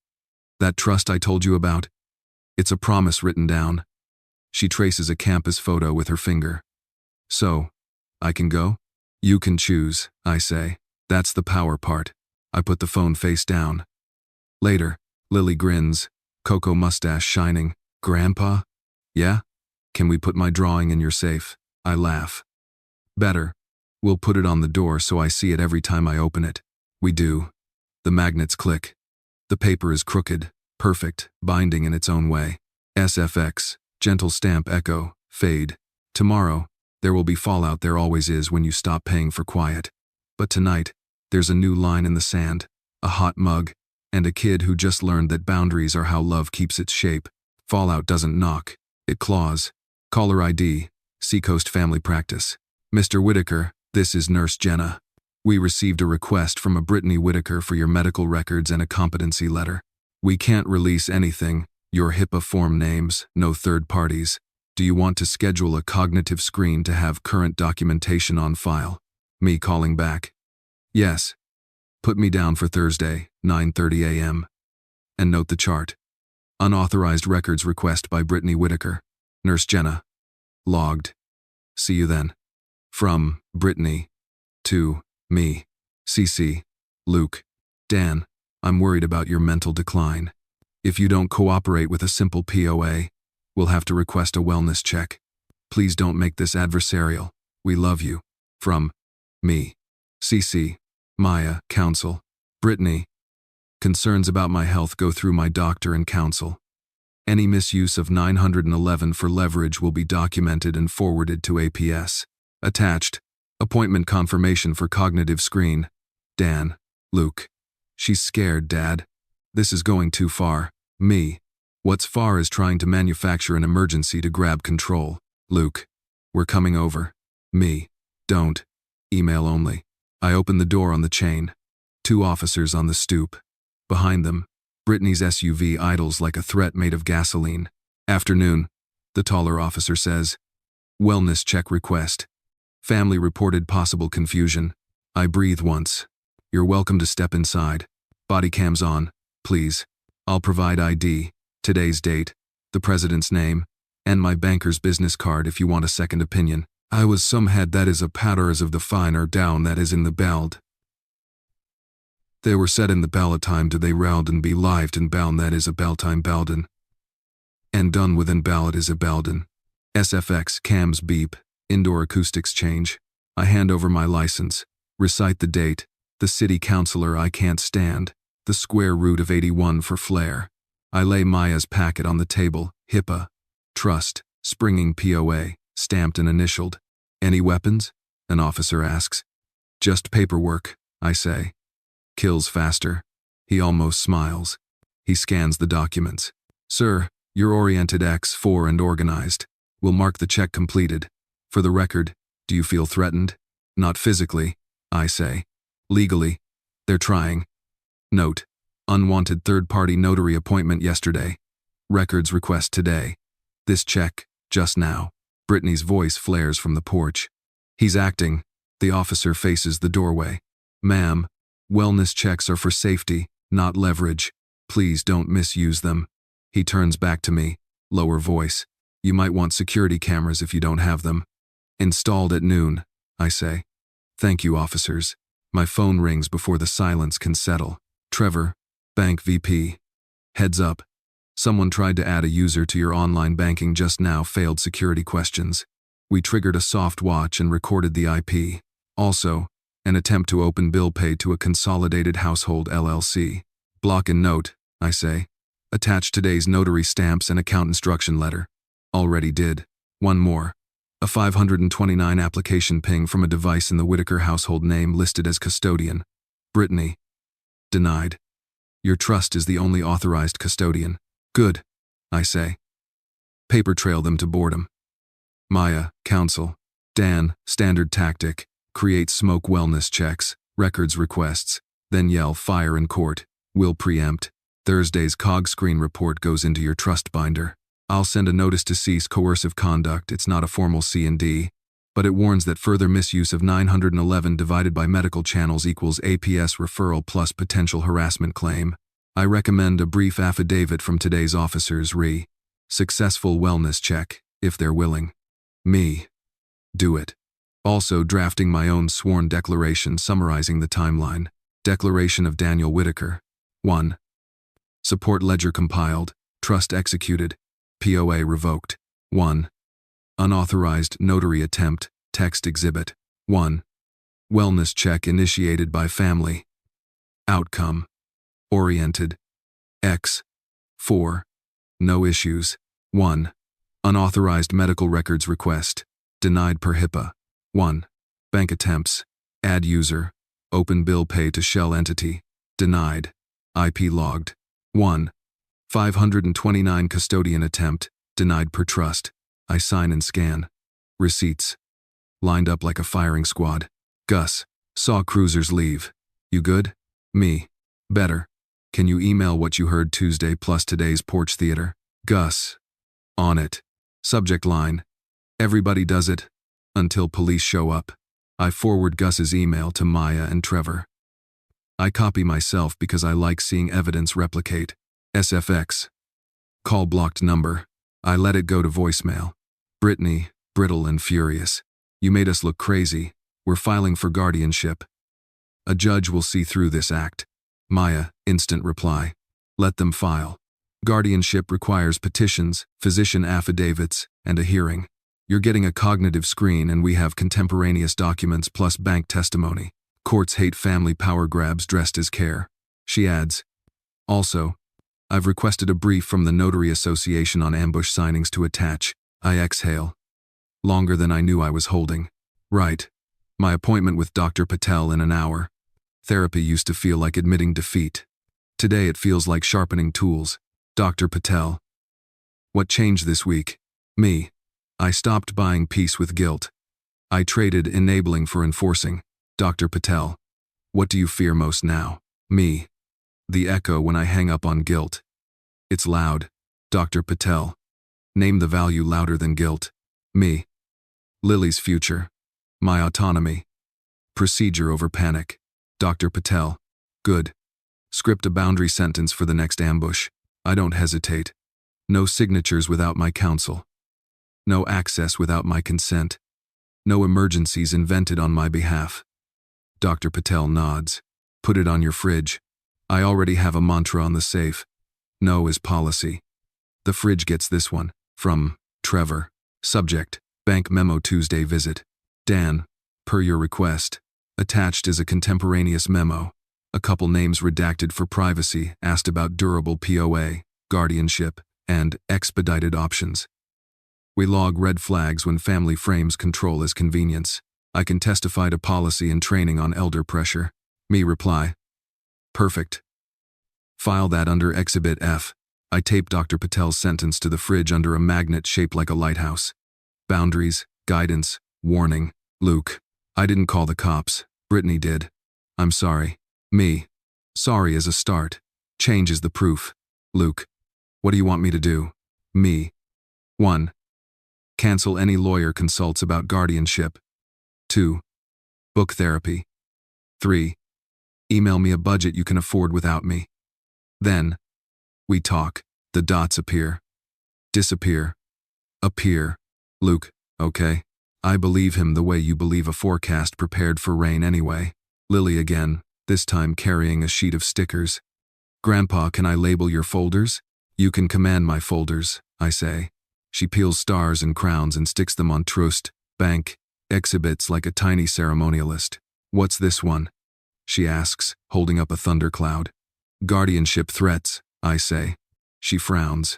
That trust I told you about? It's a promise written down. She traces a campus photo with her finger. So, I can go? You can choose, I say. That's the power part. I put the phone face down. Later, Lily grins, cocoa mustache shining. Grandpa? Yeah? Can we put my drawing in your safe? I laugh. Better. We'll put it on the door so I see it every time I open it. We do. The magnets click. The paper is crooked, perfect, binding in its own way. SFX, gentle stamp echo, fade. Tomorrow, there will be fallout, there always is when you stop paying for quiet. But tonight, there's a new line in the sand, a hot mug, and a kid who just learned that boundaries are how love keeps its shape. Fallout doesn't knock, it claws. Caller ID, Seacoast Family Practice. Mr. Whitaker, this is Nurse Jenna. We received a request from a Brittany Whitaker for your medical records and a competency letter. We can't release anything. Your HIPAA form names, no third parties. Do you want to schedule a cognitive screen to have current documentation on file? Me calling back. Yes. Put me down for Thursday, 9:30 a.m. And note the chart. Unauthorized records request by Brittany Whitaker. Nurse Jenna. Logged. See you then. From Brittany to me. CC. Luke. Dan, I'm worried about your mental decline. If you don't cooperate with a simple POA, we'll have to request a wellness check. Please don't make this adversarial. We love you. From me. CC. Maya, counsel. Brittany. Concerns about my health go through my doctor and counsel. Any misuse of 911 for leverage will be documented and forwarded to APS. Attached. Appointment confirmation for cognitive screen. Dan. Luke. She's scared, Dad. This is going too far. Me. What's far is trying to manufacture an emergency to grab control. Luke. We're coming over. Me. Don't. Email only. I open the door on the chain. 2 officers on the stoop. Behind them, Brittany's SUV idles like a threat made of gasoline. Afternoon, the taller officer says. Wellness check request. Family reported possible confusion. I breathe once. You're welcome to step inside. Body cams on, please. I'll provide ID, today's date, the president's name, and my banker's business card if you want a second opinion. I was some head that is a patter as of the fine or down that is in the beld. They were set in the ballot time do they round and be lived and bound that is a bell time belden. And done within ballot is a belden. SFX cams beep, indoor acoustics change. I hand over my license, recite the date, the city councilor I can't stand, the square root of 81 for flair. I lay Maya's packet on the table, HIPAA, trust, springing POA, stamped and initialed. Any weapons? An officer asks. Just paperwork, I say. Kills faster. He almost smiles. He scans the documents. Sir, you're oriented X4 and organized. We'll mark the check completed. For the record, do you feel threatened? Not physically, I say. Legally. They're trying. Note. Unwanted third-party notary appointment yesterday. Records request today. This check, just now. Brittany's voice flares from the porch. He's acting. The officer faces the doorway. Ma'am, wellness checks are for safety, not leverage. Please don't misuse them. He turns back to me, lower voice. You might want security cameras if you don't have them. Installed at noon, I say. Thank you, officers. My phone rings before the silence can settle. Trevor, Bank VP. Heads up. Someone tried to add a user to your online banking just now, failed security questions. We triggered a soft watch and recorded the IP. Also, an attempt to open bill pay to a consolidated household LLC. Block and note, I say. Attach today's notary stamps and account instruction letter. Already did. One more. A 529 application ping from a device in the Whitaker household name listed as custodian. Brittany. Denied. Your trust is the only authorized custodian. Good, I say. Paper trail them to boredom. Maya, counsel. Dan, standard tactic. Create smoke wellness checks, records requests, then yell fire in court. Will preempt. Thursday's COG screen report goes into your trust binder. I'll send a notice to cease coercive conduct. It's not a formal C&D, but it warns that further misuse of 911 divided by medical channels equals APS referral plus potential harassment claim. I recommend a brief affidavit from today's officers successful wellness check, if they're willing. Me. Do it. Also drafting my own sworn declaration summarizing the timeline. Declaration of Daniel Whitaker. 1. Support ledger compiled. Trust executed. POA revoked. 1. Unauthorized notary attempt. Text exhibit. 1. Wellness check initiated by family. Outcome. Oriented. X. 4. No issues. 1. Unauthorized medical records request. Denied per HIPAA. 1. Bank attempts. Add user. Open bill pay to shell entity. Denied. IP logged. 1. 529 custodian attempt. Denied per trust. I sign and scan. Receipts. Lined up like a firing squad. Gus. Saw cruisers leave. You good? Me. Better. Can you email what you heard Tuesday plus today's porch theater? Gus. On it. Subject line. Everybody does it. Until police show up. I forward Gus's email to Maya and Trevor. I copy myself because I like seeing evidence replicate. SFX. Call blocked number. I let it go to voicemail. Brittany, brittle and furious. You made us look crazy. We're filing for guardianship. A judge will see through this act. Maya, instant reply. Let them file. Guardianship requires petitions, physician affidavits, and a hearing. You're getting a cognitive screen and we have contemporaneous documents plus bank testimony. Courts hate family power grabs dressed as care. She adds, also, I've requested a brief from the Notary Association on ambush signings to attach. I exhale. Longer than I knew I was holding. Right. My appointment with Dr. Patel in an hour. Therapy used to feel like admitting defeat. Today it feels like sharpening tools. Dr. Patel. What changed this week? Me. I stopped buying peace with guilt. I traded enabling for enforcing. Dr. Patel. What do you fear most now? Me. The echo when I hang up on guilt. It's loud. Dr. Patel. Name the value louder than guilt. Me. Lily's future. My autonomy. Procedure over panic. Dr. Patel. Good. Script a boundary sentence for the next ambush. I don't hesitate. No signatures without my counsel. No access without my consent. No emergencies invented on my behalf. Dr. Patel nods. Put it on your fridge. I already have a mantra on the safe. No is policy. The fridge gets this one. From Trevor. Subject. Bank memo Tuesday visit. Dan. Per your request. Attached is a contemporaneous memo. A couple names redacted for privacy, asked about durable POA, guardianship, and expedited options. We log red flags when family frames control as convenience. I can testify to policy and training on elder pressure. Me reply. Perfect. File that under Exhibit F. I tape Dr. Patel's sentence to the fridge under a magnet shaped like a lighthouse. Boundaries, guidance, warning. Luke. I didn't call the cops. Brittany did. I'm sorry. Me. Sorry is a start. Change is the proof. Luke. What do you want me to do? Me. 1. Cancel any lawyer consults about guardianship. 2. Book therapy. 3. Email me a budget you can afford without me. Then, we talk. The dots appear. Disappear. Appear. Luke, okay. I believe him the way you believe a forecast prepared for rain anyway. Lily again, this time carrying a sheet of stickers. Grandpa, can I label your folders? You can command my folders, I say. She peels stars and crowns and sticks them on trust, bank, exhibits like a tiny ceremonialist. What's this one? She asks, holding up a thundercloud. Guardianship threats, I say. She frowns.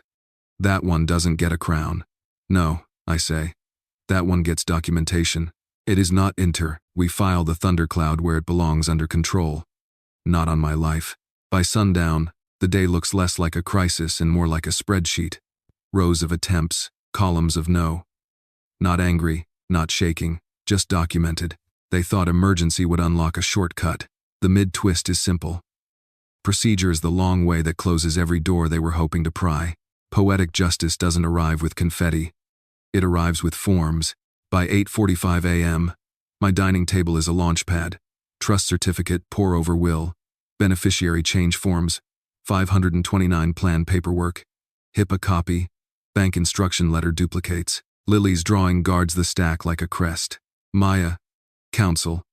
That one doesn't get a crown. No, I say. That one gets documentation. It is not inter. We file the thundercloud where it belongs under control. Not on my life. By sundown, the day looks less like a crisis and more like a spreadsheet. Rows of attempts, columns of no. Not angry, not shaking, just documented. They thought emergency would unlock a shortcut. The mid-twist is simple. Procedure is the long way that closes every door they were hoping to pry. Poetic justice doesn't arrive with confetti. It arrives with forms. By 8:45 a.m., my dining table is a launch pad. Trust certificate, pour-over will. Beneficiary change forms. 529 plan paperwork. HIPAA copy. Bank instruction letter duplicates. Lily's drawing guards the stack like a crest. Maya. Counsel.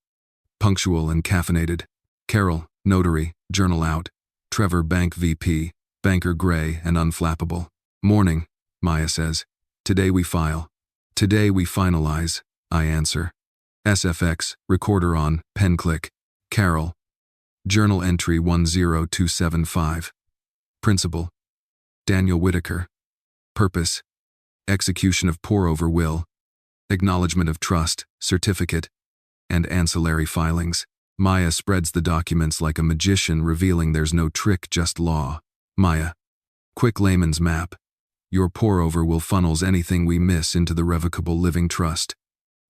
Punctual and caffeinated. Carol. Notary. Journal out. Trevor. Bank VP. Banker gray and unflappable. Morning, Maya says. Today we file. Today we finalize, I answer. SFX, recorder on, pen click. Carol. Journal entry 10275. Principal. Daniel Whitaker. Purpose. Execution of pour-over will. Acknowledgement of trust, certificate, and ancillary filings. Maya spreads the documents like a magician, revealing there's no trick, just law. Maya. Quick layman's map. Your pour-over will funnels anything we miss into the revocable living trust.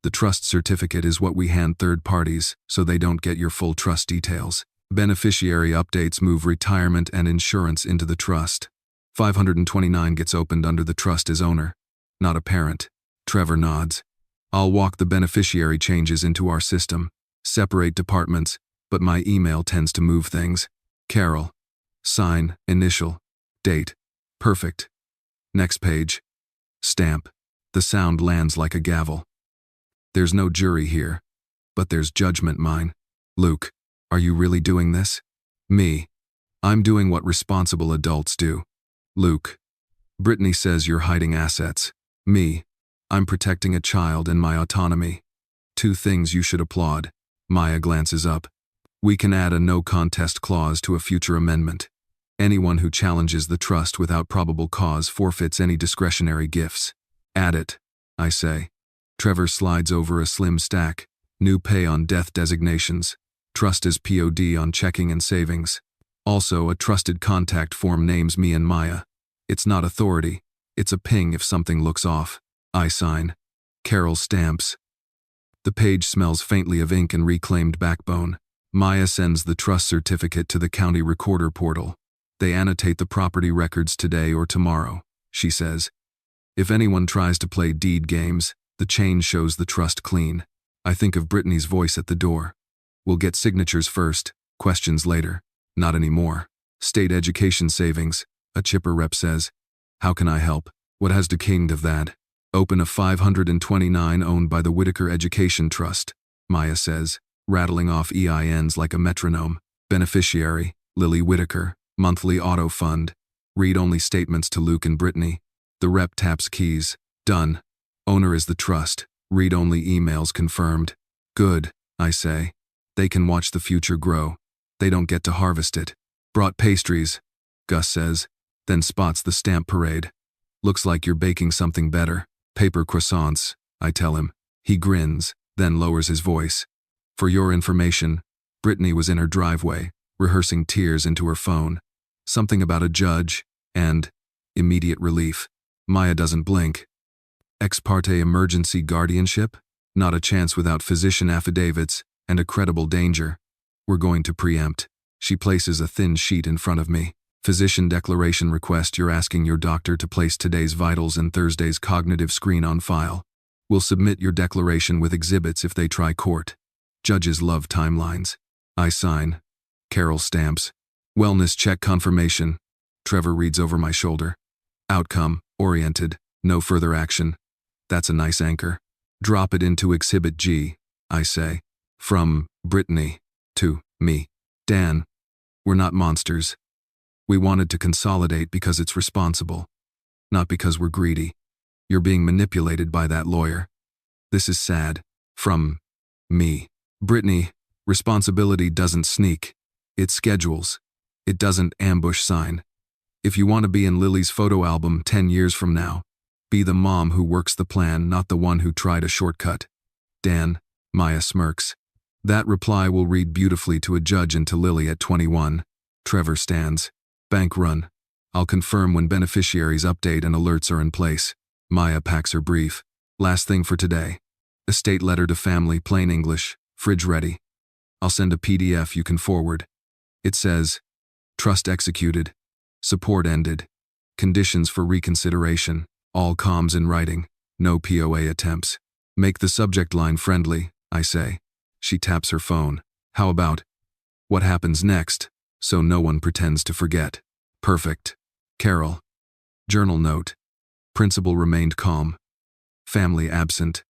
The trust certificate is what we hand third parties, so they don't get your full trust details. Beneficiary updates move retirement and insurance into the trust. 529 gets opened under the trust as owner, not a parent. Trevor nods. I'll walk the beneficiary changes into our system. Separate departments, but my email tends to move things. Carol. Sign, initial, date. Perfect. Next page. Stamp. The sound lands like a gavel. There's no jury here, but there's judgment mine. Luke, are you really doing this? Me. I'm doing what responsible adults do. Luke. Brittany says you're hiding assets. Me. I'm protecting a child and my autonomy. Two things you should applaud. Maya glances up. We can add a no contest clause to a future amendment. Anyone who challenges the trust without probable cause forfeits any discretionary gifts. Add it, I say. Trevor slides over a slim stack. New pay on death designations. Trust as POD on checking and savings. Also, a trusted contact form names me and Maya. It's not authority. It's a ping if something looks off. I sign. Carol stamps. The page smells faintly of ink and reclaimed backbone. Maya sends the trust certificate to the county recorder portal. They annotate the property records today or tomorrow, she says. If anyone tries to play deed games, the chain shows the trust clean. I think of Brittany's voice at the door. We'll get signatures first, questions later. Not anymore. State education savings, a HIPAA rep says. How can I help? What has the king of that? Open a 529 owned by the Whitaker Education Trust, Maya says, rattling off EINs like a metronome. Beneficiary, Lily Whitaker. Monthly auto fund. Read-only statements to Luke and Brittany. The rep taps keys. Done. Owner is the trust. Read-only emails confirmed. Good, I say. They can watch the future grow. They don't get to harvest it. Brought pastries, Gus says, then spots the stamp parade. Looks like you're baking something better. Paper croissants, I tell him. He grins, then lowers his voice. For your information, Brittany was in her driveway, rehearsing tears into her phone. Something about a judge, and immediate relief. Maya doesn't blink. Ex parte emergency guardianship? Not a chance without physician affidavits and a credible danger. We're going to preempt. She places a thin sheet in front of me. Physician declaration request. You're asking your doctor to place today's vitals and Thursday's cognitive screen on file. We'll submit your declaration with exhibits if they try court. Judges love timelines. I sign. Carol stamps. Wellness check confirmation. Trevor reads over my shoulder. Outcome, oriented, no further action. That's a nice anchor. Drop it into Exhibit G, I say. From Brittany to me. Dan. We're not monsters. We wanted to consolidate because it's responsible, not because we're greedy. You're being manipulated by that lawyer. This is sad. From me. Brittany, responsibility doesn't sneak. It schedules. It doesn't ambush sign. If you want to be in Lily's photo album 10 years from now, be the mom who works the plan, not the one who tried a shortcut. Dan, Maya smirks. That reply will read beautifully to a judge and to Lily at 21. Trevor stands. Bank run. I'll confirm when beneficiaries update and alerts are in place. Maya packs her brief. Last thing for today. Estate letter to family, plain English, fridge ready. I'll send a PDF you can forward. It says, trust executed. Support ended. Conditions for reconsideration. All comms in writing. No POA attempts. Make the subject line friendly, I say. She taps her phone. How about, what happens next, so no one pretends to forget? Perfect. Carol. Journal note. Principal remained calm. Family absent.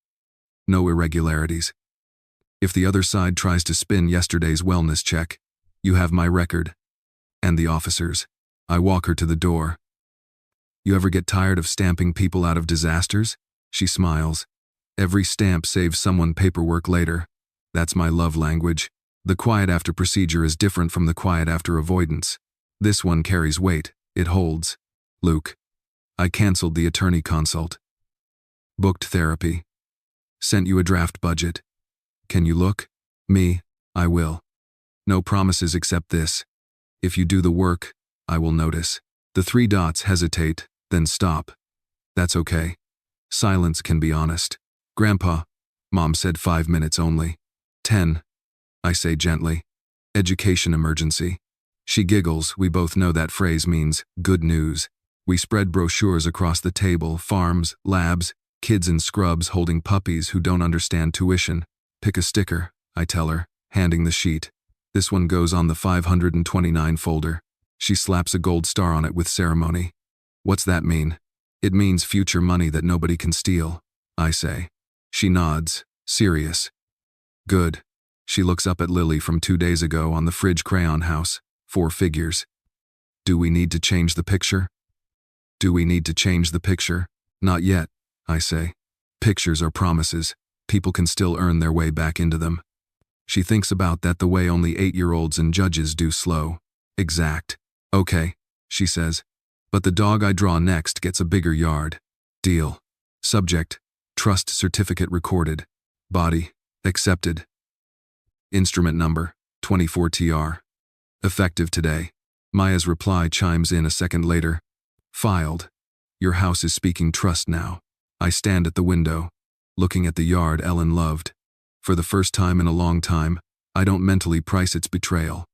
No irregularities. If the other side tries to spin yesterday's wellness check, you have my record. And the officers. I walk her to the door. You ever get tired of stamping people out of disasters? She smiles. Every stamp saves someone paperwork later. That's my love language. The quiet after procedure is different from the quiet after avoidance. This one carries weight. It holds. Luke. I canceled the attorney consult. Booked therapy. Sent you a draft budget. Can you look? Me, I will. No promises except this. If you do the work, I will notice. The three dots hesitate, then stop. That's okay. Silence can be honest. Grandpa, Mom said 5 minutes only. 10, I say gently. Education emergency. She giggles. We both know that phrase means good news. We spread brochures across the table, farms, labs, kids in scrubs holding puppies who don't understand tuition. Pick a sticker, I tell her, handing the sheet. This one goes on the 529 folder. She slaps a gold star on it with ceremony. What's that mean? It means future money that nobody can steal, I say. She nods, serious. Good. She looks up at Lily from 2 days ago on the fridge crayon house, 4 figures. Do we need to change the picture? Do we need to change the picture? Not yet, I say. Pictures are promises. People can still earn their way back into them. She thinks about that the way only 8-year-olds and judges do, slow. Exact. Okay, she says. But the dog I draw next gets a bigger yard. Deal. Subject, trust certificate recorded. Body, accepted. Instrument number, 24TR. Effective today. Maya's reply chimes in a second later. Filed. Your house is speaking trust now. I stand at the window, looking at the yard Ellen loved. For the first time in a long time, I don't mentally price its betrayal.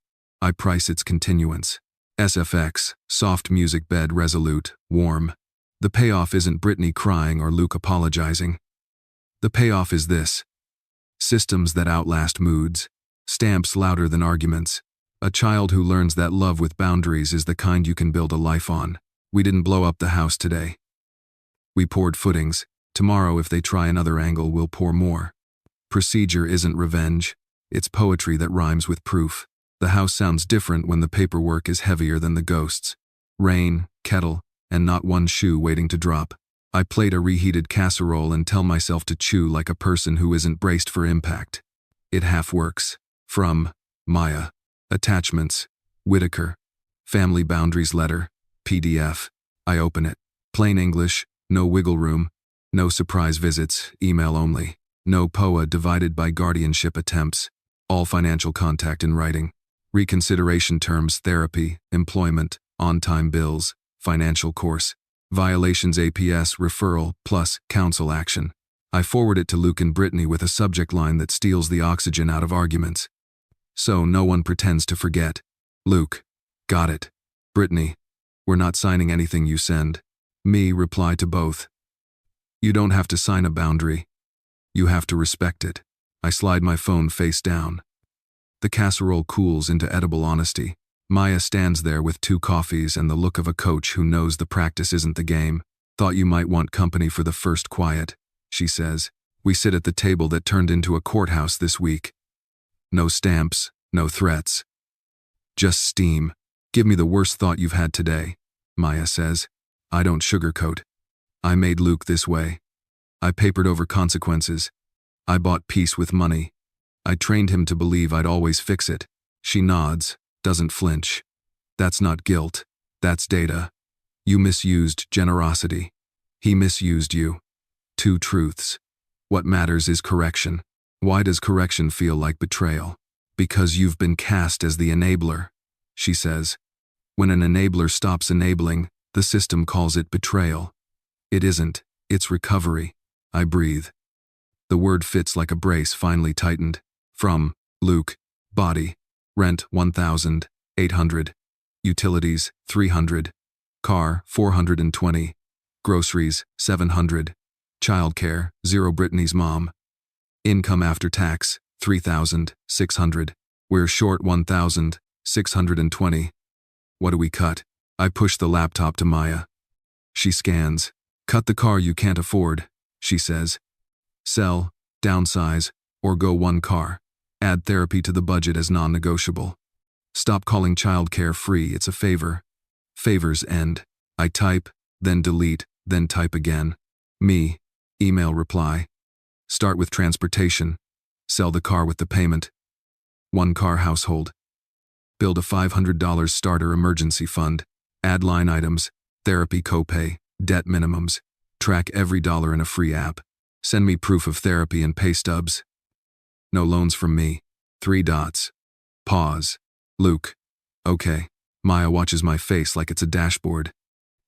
I price its continuance. SFX, soft music bed resolute, warm. The payoff isn't Brittany crying or Luke apologizing. The payoff is this. Systems that outlast moods. Stamps louder than arguments. A child who learns that love with boundaries is the kind you can build a life on. We didn't blow up the house today. We poured footings. Tomorrow, if they try another angle, we'll pour more. Procedure isn't revenge. It's poetry that rhymes with proof. The house sounds different when the paperwork is heavier than the ghosts. Rain, kettle, and not one shoe waiting to drop. I plate a reheated casserole and tell myself to chew like a person who isn't braced for impact. It half works. From Maya. Attachments. Whitaker. Family boundaries letter. PDF. I open it. Plain English. No wiggle room. No surprise visits. Email only. No POA divided by guardianship attempts. All financial contact in writing. Reconsideration terms: therapy, employment, on-time bills, financial course. Violations APS referral plus counsel action. I forward it to Luke and Brittany with a subject line that steals the oxygen out of arguments. So no one pretends to forget. Luke. Got it. Brittany. We're not signing anything you send. Me reply to both. You don't have to sign a boundary. You have to respect it. I slide my phone face down. The casserole cools into edible honesty. Maya stands there with 2 coffees and the look of a coach who knows the practice isn't the game. Thought you might want company for the first quiet, she says. We sit at the table that turned into a courthouse this week. No stamps, no threats. Just steam. Give me the worst thought you've had today, Maya says. I don't sugarcoat. I made Luke this way. I papered over consequences. I bought peace with money. I trained him to believe I'd always fix it. She nods, doesn't flinch. That's not guilt. That's data. You misused generosity. He misused you. 2 truths. What matters is correction. Why does correction feel like betrayal? Because you've been cast as the enabler, she says. When an enabler stops enabling, the system calls it betrayal. It isn't. It's recovery. I breathe. The word fits like a brace finally tightened. From Luke. Body. Rent $1,800. Utilities $300. Car $420. Groceries $700. Childcare $0. Brittany's mom. Income after tax $3,600. We're short $1,620. What do we cut? I push the laptop to Maya. She scans. Cut the car you can't afford, she says. Sell, downsize, or go 1 car. Add therapy to the budget as non-negotiable. Stop calling childcare free, it's a favor. Favors end. I type, then delete, then type again. Me. Email reply. Start with transportation. Sell the car with the payment. 1 car household. Build a $500 starter emergency fund. Add line items, therapy copay, debt minimums. Track every dollar in a free app. Send me proof of therapy and pay stubs. No loans from me. 3 dots. Pause. Luke. Okay. Maya watches my face like it's a dashboard.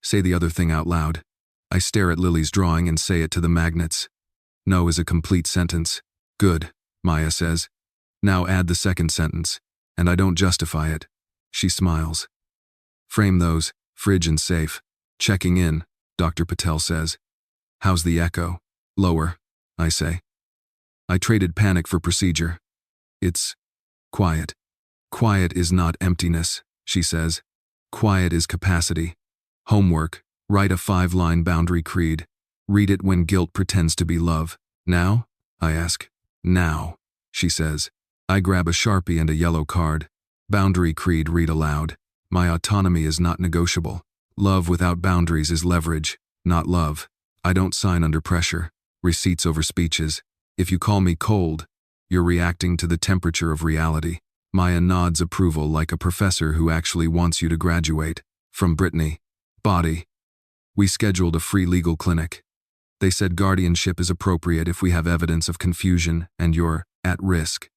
Say the other thing out loud. I stare at Lily's drawing and say it to the magnets. No is a complete sentence. Good, Maya says. Now add the second sentence. And I don't justify it. She smiles. Frame those, fridge and safe. Checking in, Dr. Patel says. How's the echo? Lower, I say. I traded panic for procedure. It's quiet. Quiet is not emptiness, she says. Quiet is capacity. Homework, write a 5-line boundary creed. Read it when guilt pretends to be love. Now? I ask. Now, she says. I grab a Sharpie and a yellow card. Boundary creed read aloud. My autonomy is not negotiable. Love without boundaries is leverage, not love. I don't sign under pressure. Receipts over speeches. If you call me cold, you're reacting to the temperature of reality. Maya nods approval like a professor who actually wants you to graduate. From Brittany. Body. We scheduled a free legal clinic. They said guardianship is appropriate if we have evidence of confusion and you're at risk.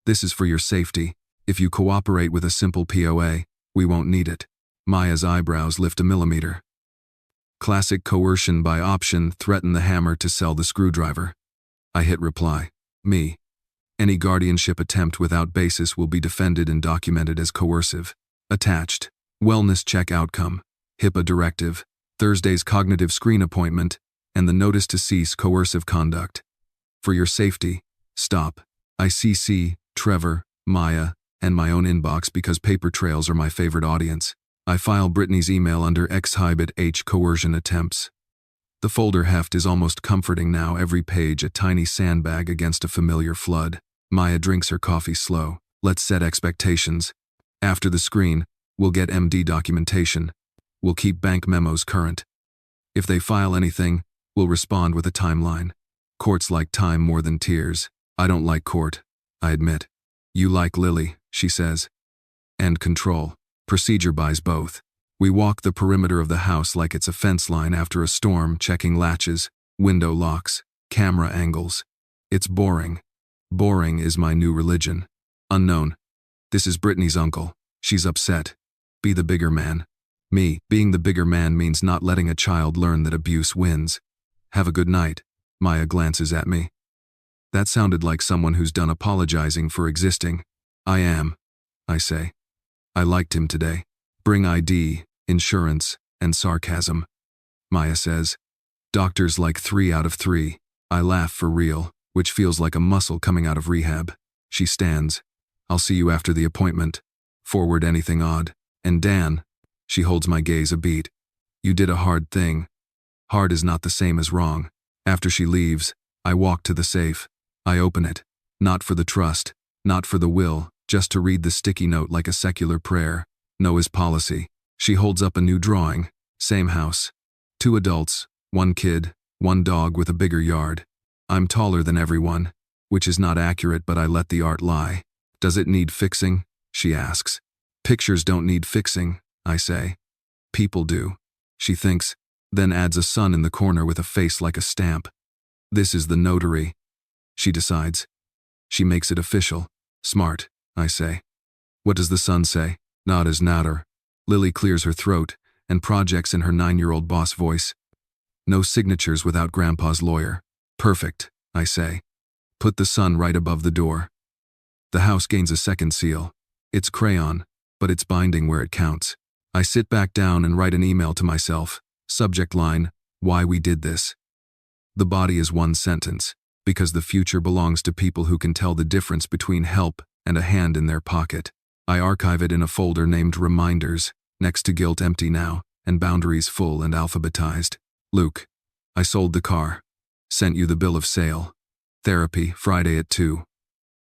This is for your safety. If you cooperate with a simple POA, we won't need it. Maya's eyebrows lift a millimeter. Classic coercion by option, threaten the hammer to sell the screwdriver. I hit reply. Me. Any guardianship attempt without basis will be defended and documented as coercive. Attached. Wellness check outcome. HIPAA directive. Thursday's cognitive screen appointment, and the notice to cease coercive conduct. For your safety, stop. I CC, Trevor, Maya, and my own inbox because paper trails are my favorite audience. I file Brittany's email under Exhibit H coercion attempts. The folder heft is almost comforting now, every page a tiny sandbag against a familiar flood. Maya drinks her coffee slow. Let's set expectations. After the screen, we'll get MD documentation. We'll keep bank memos current. If they file anything, we'll respond with a timeline. Courts like time more than tears. I don't like court, I admit. You like Lily, she says. And control. Procedure buys both. We walk the perimeter of the house like it's a fence line after a storm, checking latches, window locks, camera angles. It's boring. Boring is my new religion. Unknown. This is Brittany's uncle. She's upset. Be the bigger man. Me, being the bigger man means not letting a child learn that abuse wins. Have a good night. Maya glances at me. That sounded like someone who's done apologizing for existing. I am, I say. I liked him today. Bring ID, insurance, and sarcasm. Maya says. Doctors like 3 out of 3. I laugh for real, which feels like a muscle coming out of rehab. She stands. I'll see you after the appointment. Forward anything odd. And Dan. She holds my gaze a beat. You did a hard thing. Hard is not the same as wrong. After she leaves, I walk to the safe. I open it. Not for the trust, not for the will, just to read the sticky note like a secular prayer. No is policy. She holds up a new drawing. Same house. 2 adults, 1 kid, 1 dog with a bigger yard. I'm taller than everyone, which is not accurate, but I let the art lie. Does it need fixing? She asks. Pictures don't need fixing, I say. People do. She thinks, then adds a sun in the corner with a face like a stamp. This is the notary. She decides. She makes it official. Smart, I say. What does the sun say? Not as natter. Lily clears her throat and projects in her 9-year-old boss voice. No signatures without Grandpa's lawyer. Perfect, I say. Put the sun right above the door. The house gains a second seal. It's crayon, but it's binding where it counts. I sit back down and write an email to myself. Subject line, why we did this. The body is 1 sentence, because the future belongs to people who can tell the difference between help and a hand in their pocket. I archive it in a folder named Reminders, next to Guilt empty now, and Boundaries full and alphabetized. Luke, I sold the car. Sent you the bill of sale. Therapy, Friday at 2.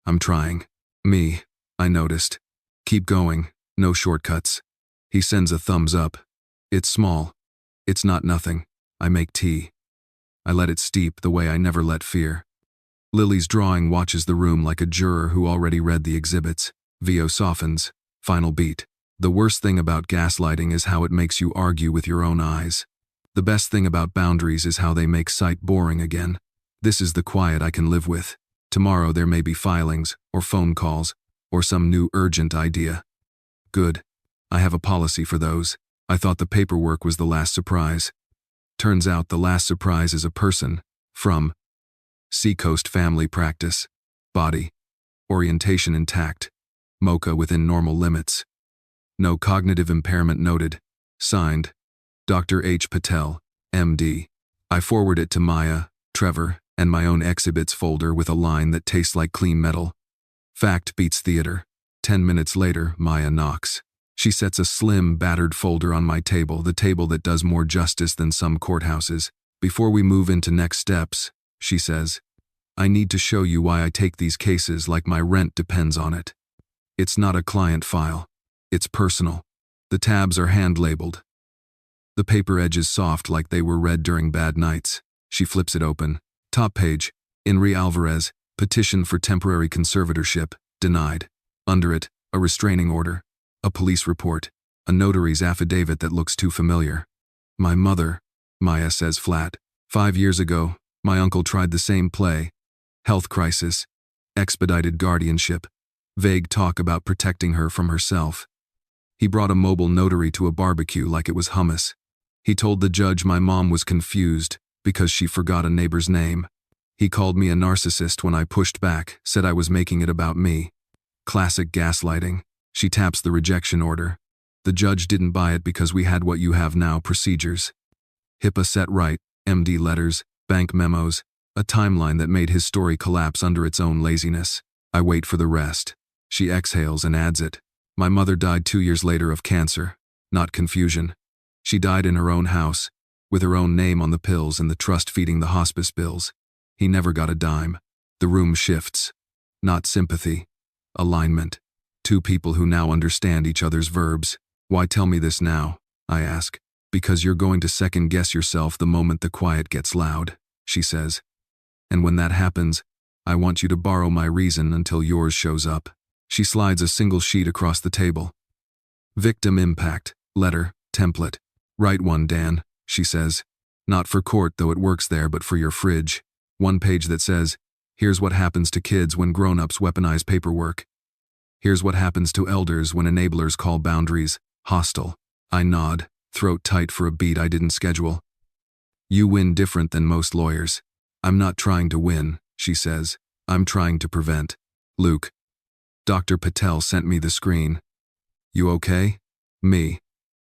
I'm trying. Me, I noticed. Keep going, no shortcuts. He sends a thumbs up. It's small. It's not nothing. I make tea. I let it steep the way I never let fear. Lily's drawing watches the room like a juror who already read the exhibits. VO softens. Final beat. The worst thing about gaslighting is how it makes you argue with your own eyes. The best thing about boundaries is how they make sight boring again. This is the quiet I can live with. Tomorrow there may be filings, or phone calls, or some new urgent idea. Good. I have a policy for those. I thought the paperwork was the last surprise. Turns out the last surprise is a person. From Seacoast Family Practice. Body. Orientation intact. mocha within normal limits. No cognitive impairment noted. Signed, Dr. H. Patel, MD. I forward it to Maya, Trevor, and my own exhibits folder with a line that tastes like clean metal. Fact beats theater. 10 minutes later, Maya knocks. She sets a slim, battered folder on my table, the table that does more justice than some courthouses. Before we move into next steps, she says, I need to show you why I take these cases like my rent depends on it. It's not a client file. It's personal. The tabs are hand-labeled. The paper edge is soft like they were read during bad nights. She flips it open. Top page. Inri Alvarez, petition for temporary conservatorship, denied. Under it, a restraining order, a police report, a notary's affidavit that looks too familiar. My mother, Maya says flat. 5 years ago, my uncle tried the same play. Health crisis, expedited guardianship, vague talk about protecting her from herself. He brought a mobile notary to a barbecue like it was hummus. He told the judge my mom was confused because she forgot a neighbor's name. He called me a narcissist when I pushed back, said I was making it about me. Classic gaslighting. She taps the rejection order. The judge didn't buy it because we had what you have now, procedures. HIPAA set right, MD letters, bank memos, a timeline that made his story collapse under its own laziness. I wait for the rest. She exhales and adds it. My mother died 2 years later of cancer, not confusion. She died in her own house, with her own name on the pills and the trust feeding the hospice bills. He never got a dime. The room shifts. Not sympathy. Alignment. Two people who now understand each other's verbs. Why tell me this now? I ask. Because you're going to second-guess yourself the moment the quiet gets loud, she says. And when that happens, I want you to borrow my reason until yours shows up. She slides a single sheet across the table. Victim impact, letter, template. Write one, Dan, she says. Not for court, though it works there, but for your fridge. One page that says, here's what happens to kids when grown-ups weaponize paperwork. Here's what happens to elders when enablers call boundaries hostile. I nod, throat tight for a beat I didn't schedule. You win different than most lawyers. I'm not trying to win, she says. I'm trying to prevent. Luke. Dr. Patel sent me the screen. You okay? Me.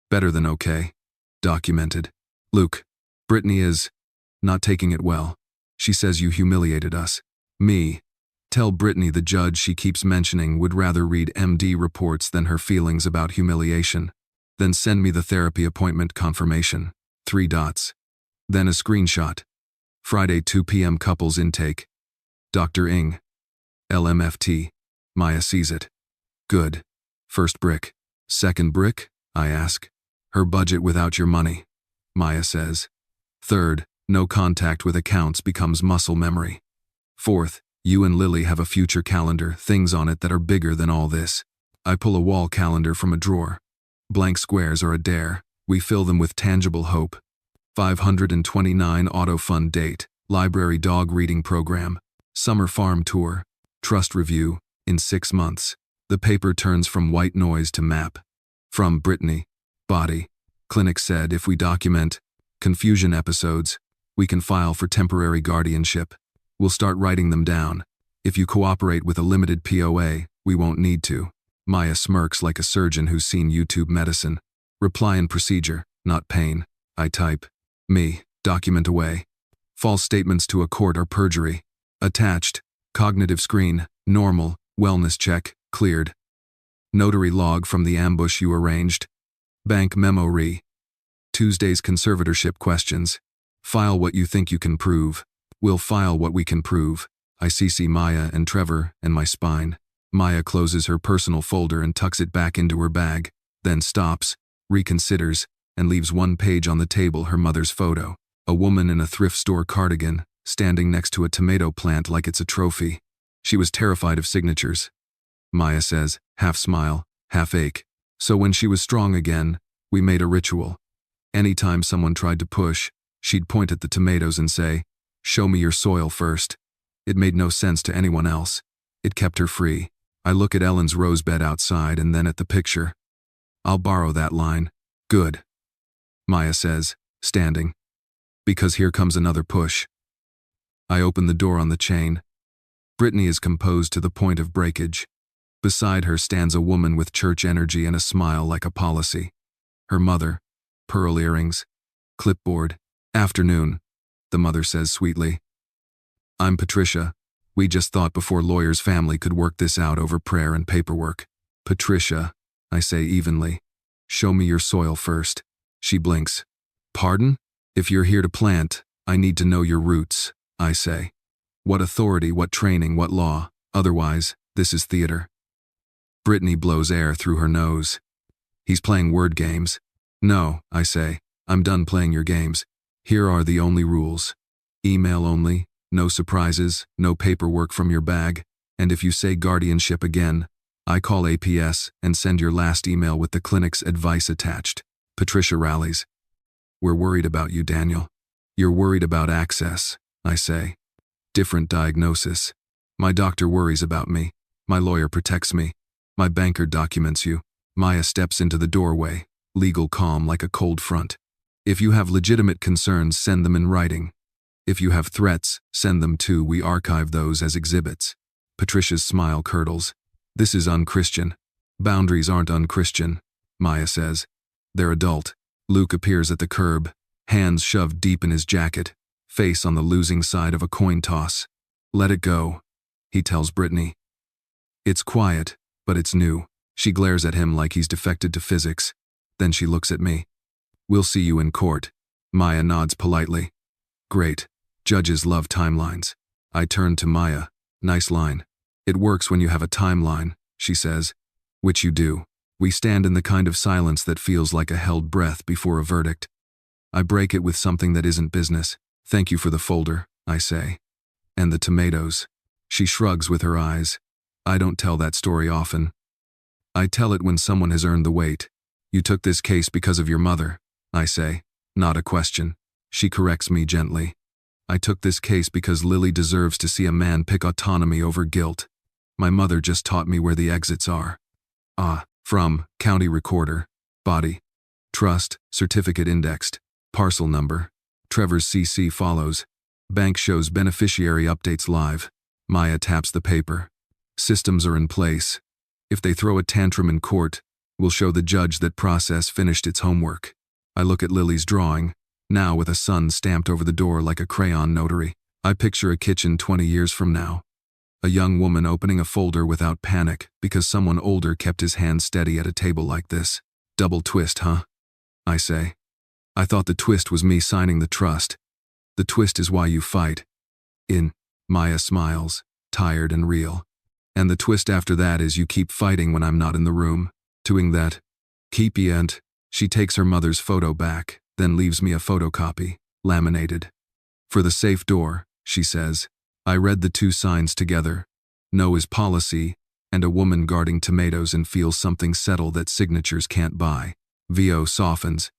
Better than okay. Documented. Luke. Brittany is not taking it well. She says you humiliated us. Me. Tell Brittany the judge she keeps mentioning would rather read MD reports than her feelings about humiliation. Then send me the therapy appointment confirmation. 3 dots. Then a screenshot. Friday 2 p.m. couples intake. Dr. Ing. LMFT. Maya sees it. Good. First brick. Second brick? I ask. Her budget without your money. Maya says. Third, no contact with accounts becomes muscle memory. Fourth, you and Lily have a future calendar, things on it that are bigger than all this. I pull a wall calendar from a drawer. Blank squares are a dare. We fill them with tangible hope. 529 auto fund date, library dog reading program, summer farm tour, trust review, in 6 months. The paper turns from white noise to map. From Brittany. Body. Clinic said if we document confusion episodes, we can file for temporary guardianship. We'll start writing them down. If you cooperate with a limited POA, we won't need to. Maya smirks like a surgeon who's seen YouTube medicine. Reply and procedure, not pain. I type. Me. Document away. False statements to a court are perjury. Attached. Cognitive screen. Normal. Wellness check. Cleared. Notary log from the ambush you arranged. Bank memo re. Tuesday's conservatorship questions. File what you think you can prove. We'll file what we can prove. I CC Maya and Trevor and my spine. Maya closes her personal folder and tucks it back into her bag, then stops, reconsiders, and leaves one page on the table, her mother's photo. A woman in a thrift store cardigan, standing next to a tomato plant like it's a trophy. She was terrified of signatures. Maya says, half smile, half ache. So when she was strong again, we made a ritual. Anytime someone tried to push, she'd point at the tomatoes and say, show me your soil first. It made no sense to anyone else. It kept her free. I look at Ellen's rose bed outside and then at the picture. I'll borrow that line. Good. Maya says, standing. Because here comes another push. I open the door on the chain. Brittany is composed to the point of breakage. Beside her stands a woman with church energy and a smile like a policy. Her mother, pearl earrings, clipboard. Afternoon, the mother says sweetly. I'm Patricia. We just thought before lawyer's family could work this out over prayer and paperwork. Patricia, I say evenly. Show me your soil first. She blinks. Pardon? If you're here to plant, I need to know your roots, I say. What authority, what training, what law? Otherwise, this is theater. Brittany blows air through her nose. He's playing word games. No, I say. I'm done playing your games. Here are the only rules. Email only, no surprises, no paperwork from your bag, and if you say guardianship again, I call APS and send your last email with the clinic's advice attached. Patricia rallies. We're worried about you, Daniel. You're worried about access, I say. Different diagnosis. My doctor worries about me. My lawyer protects me. My banker documents you. Maya steps into the doorway, legal calm like a cold front. If you have legitimate concerns, send them in writing. If you have threats, send them too. We archive those as exhibits. Patricia's smile curdles. This is unchristian. Boundaries aren't unchristian, Maya says. They're adult. Luke appears at the curb, hands shoved deep in his jacket, face on the losing side of a coin toss. Let it go, he tells Brittany. It's quiet, but it's new. She glares at him like he's defected to physics. Then she looks at me. We'll see you in court. Maya nods politely. Great. Judges love timelines. I turn to Maya. Nice line. It works when you have a timeline, she says. Which you do. We stand in the kind of silence that feels like a held breath before a verdict. I break it with something that isn't business. Thank you for the folder, I say. And the tomatoes. She shrugs with her eyes. I don't tell that story often. I tell it when someone has earned the wait. You took this case because of your mother, I say. Not a question. She corrects me gently. I took this case because Lily deserves to see a man pick autonomy over guilt. My mother just taught me where the exits are. From, county recorder, body, trust, certificate indexed, parcel number. Trevor's CC follows. Bank shows beneficiary updates live. Maya taps the paper. Systems are in place. If they throw a tantrum in court, we'll show the judge that process finished its homework. I look at Lily's drawing, now with a sun stamped over the door like a crayon notary. I picture a kitchen 20 years from now. A young woman opening a folder without panic because someone older kept his hand steady at a table like this. Double twist, huh? I say. I thought the twist was me signing the trust. The twist is why you fight. Maya smiles, tired and real. And the twist after that is you keep fighting when I'm not in the room. Doing that. Keep yent. She takes her mother's photo back, then leaves me a photocopy, laminated. For the safe door, she says. I read the two signs together. No is policy, and a woman guarding tomatoes, and feels something settle that signatures can't buy. VO softens.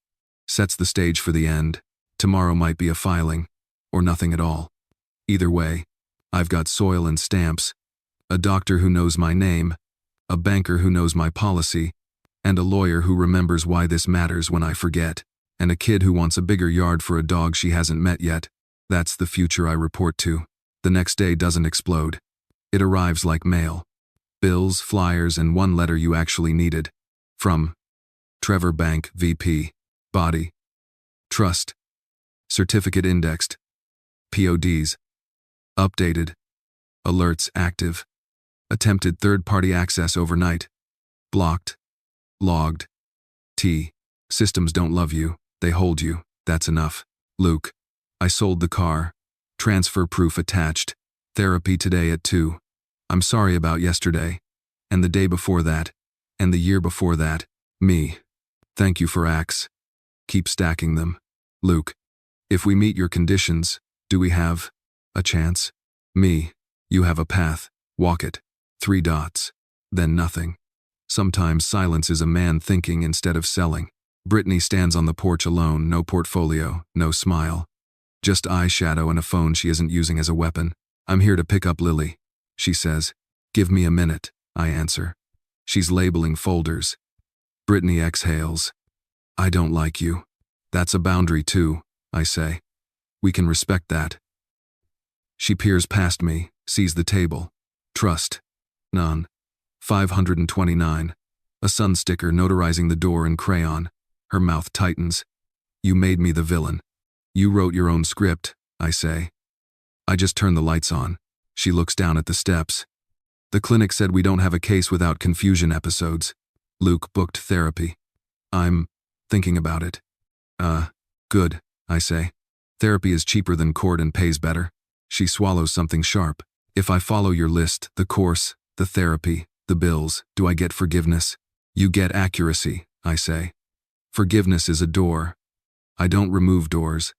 Sets the stage for the end. Tomorrow might be a filing, or nothing at all. Either way, I've got soil and stamps, a doctor who knows my name, a banker who knows my policy, and a lawyer who remembers why this matters when I forget, and a kid who wants a bigger yard for a dog she hasn't met yet. That's the future I report to. The next day doesn't explode. It arrives like mail. Bills, flyers, and one letter you actually needed. From Trevor Bank, VP. Body. Trust. Certificate indexed. PODs. Updated. Alerts active. Attempted third-party access overnight. Blocked. Logged. T. Systems don't love you. They hold you. That's enough. Luke. I sold the car. Transfer proof attached. Therapy today at 2. I'm sorry about yesterday. And the day before that. And the year before that. Me. Thank you for acts. Keep stacking them. Luke. If we meet your conditions, do we have a chance? Me. You have a path. Walk it. 3 dots. Then nothing. Sometimes silence is a man thinking instead of selling. Brittany stands on the porch alone, no portfolio, no smile. Just eyeshadow and a phone she isn't using as a weapon. I'm here to pick up Lily, she says. Give me a minute, I answer. She's labeling folders. Brittany exhales. I don't like you. That's a boundary too, I say. We can respect that. She peers past me, sees the table. Trust. None. 529. A sun sticker notarizing the door in crayon. Her mouth tightens. You made me the villain. You wrote your own script, I say. I just turn the lights on. She looks down at the steps. The clinic said we don't have a case without confusion episodes. Luke booked therapy. I'm thinking about it. Good, I say. Therapy is cheaper than court and pays better. She swallows something sharp. If I follow your list, the course, the therapy, the bills, do I get forgiveness? You get accuracy, I say. Forgiveness is a door. I don't remove doors.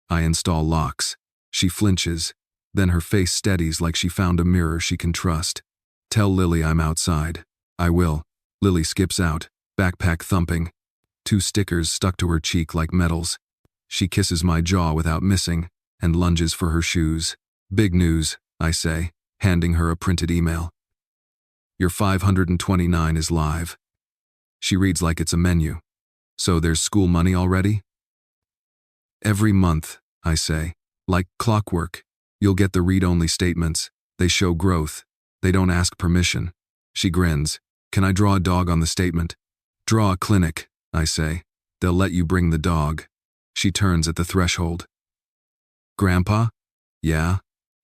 I install locks. She flinches. Then her face steadies like she found a mirror she can trust. Tell Lily I'm outside. I will. Lily skips out, backpack thumping. 2 stickers stuck to her cheek like medals. She kisses my jaw without missing, and lunges for her shoes. Big news, I say, handing her a printed email. Your 529 is live. She reads like it's a menu. So there's school money already? Every month, I say, like clockwork. You'll get the read-only statements. They show growth. They don't ask permission. She grins. Can I draw a dog on the statement? Draw a clinic, I say. They'll let you bring the dog. She turns at the threshold. Grandpa? Yeah?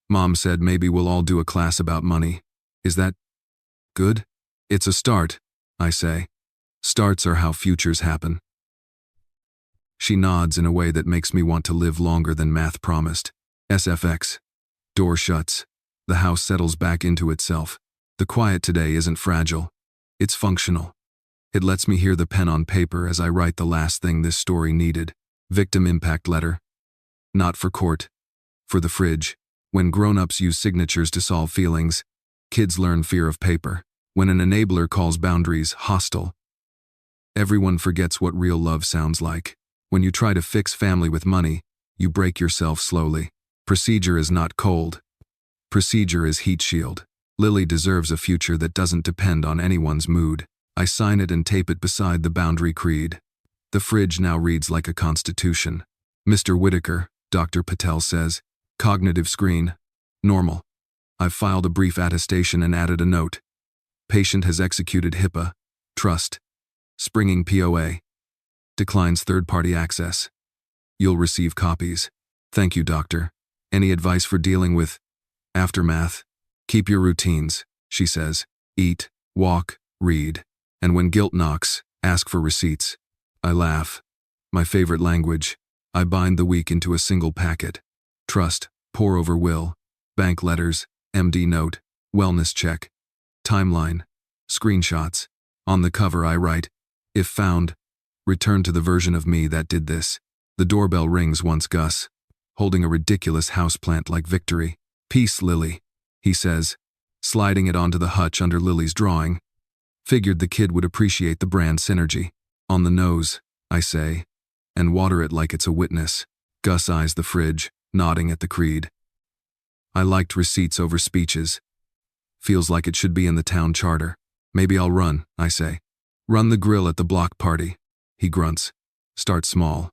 Mom said maybe we'll all do a class about money. Is that good? It's a start, I say. Starts are how futures happen. She nods in a way that makes me want to live longer than math promised. SFX. Door shuts. The house settles back into itself. The quiet today isn't fragile. It's functional. It lets me hear the pen on paper as I write the last thing this story needed. Victim impact letter. Not for court. For the fridge. When grown-ups use signatures to solve feelings, kids learn fear of paper. When an enabler calls boundaries hostile, everyone forgets what real love sounds like. When you try to fix family with money, you break yourself slowly. Procedure is not cold. Procedure is heat shield. Lily deserves a future that doesn't depend on anyone's mood. I sign it and tape it beside the boundary creed. The fridge now reads like a constitution. Mr. Whitaker, Dr. Patel says. Cognitive screen. Normal. I've filed a brief attestation and added a note. Patient has executed HIPAA. Trust. Springing POA. Declines third-party access. You'll receive copies. Thank you, doctor. Any advice for dealing with aftermath? Keep your routines, she says. Eat, walk, read. And when guilt knocks, ask for receipts. I laugh. My favorite language. I bind the week into a single packet. Trust, pour over will. Bank letters, MD note, wellness check. Timeline. Screenshots. On the cover I write, if found, return to the version of me that did this. The doorbell rings once Gus, holding a ridiculous houseplant like Victory. Peace, Lily, he says, sliding it onto the hutch under Lily's drawing. Figured the kid would appreciate the brand synergy. On the nose, I say, and water it like it's a witness. Gus eyes the fridge, nodding at the creed. I liked receipts over speeches. Feels like it should be in the town charter. Maybe I'll run, I say. Run the grill at the block party. He grunts. Start small.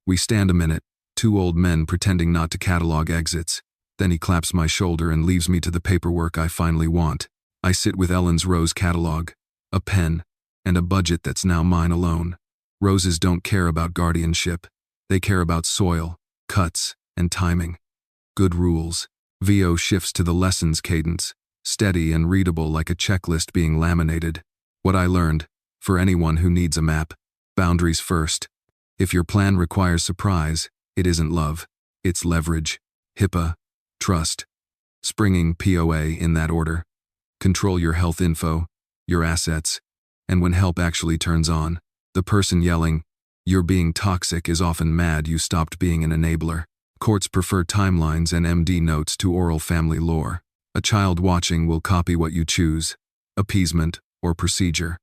We stand a minute, 2 old men pretending not to catalog exits. Then he claps my shoulder and leaves me to the paperwork I finally want. I sit with Ellen's rose catalog, a pen, and a budget that's now mine alone. Roses don't care about guardianship. They care about soil, cuts, and timing. Good rules. VO shifts to the lessons cadence, steady and readable like a checklist being laminated. What I learned, for anyone who needs a map, boundaries first. If your plan requires surprise, it isn't love, it's leverage. HIPAA, trust. Springing POA in that order. Control your health info, your assets, and when help actually turns on, the person yelling, "You're being toxic," is often mad you stopped being an enabler. Courts prefer timelines and MD notes to oral family lore. A child watching will copy what you choose, appeasement or procedure.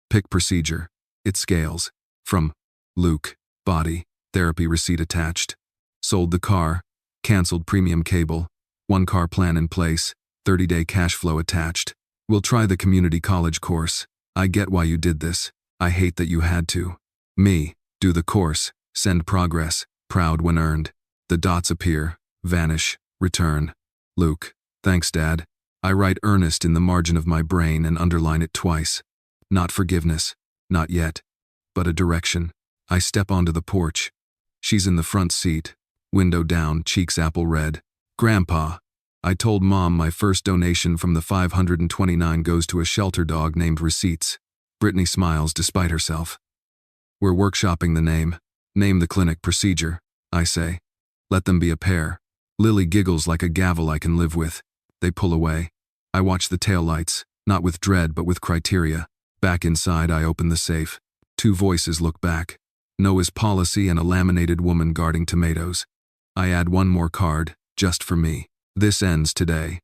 Pick procedure. It scales. From Luke, body, therapy receipt attached. Sold the car, canceled premium cable, 1 car plan in place, 30-day cash flow attached. We'll try the community college course. I get why you did this. I hate that you had to. Me, do the course, send progress, proud when earned. The dots appear, vanish, return. Luke, thanks Dad. I write earnest in the margin of my brain and underline it twice. Not forgiveness, not yet, but a direction. I step onto the porch. She's in the front seat, window down, cheeks apple red. Grandpa, I told Mom my first donation from the 529 goes to a shelter dog named Receipts. Brittany smiles despite herself. We're workshopping the name. Name the clinic procedure, I say. Let them be a pair. Lily giggles like a gavel I can live with. They pull away. I watch the taillights, not with dread but with criteria. Back inside, I open the safe. Two voices look back. Noah's policy and a laminated woman guarding tomatoes. I add one more card, just for me. This ends today.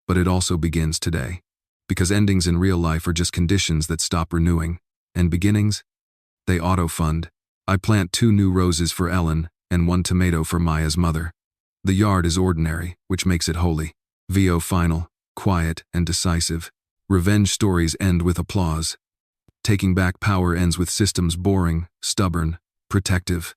But it also begins today. Because endings in real life are just conditions that stop renewing. And beginnings? They auto-fund. I plant 2 new roses for Ellen and 1 tomato for Maya's mother. The yard is ordinary, which makes it holy. VO final, quiet and decisive. Revenge stories end with applause. Taking back power ends with systems boring, stubborn, protective.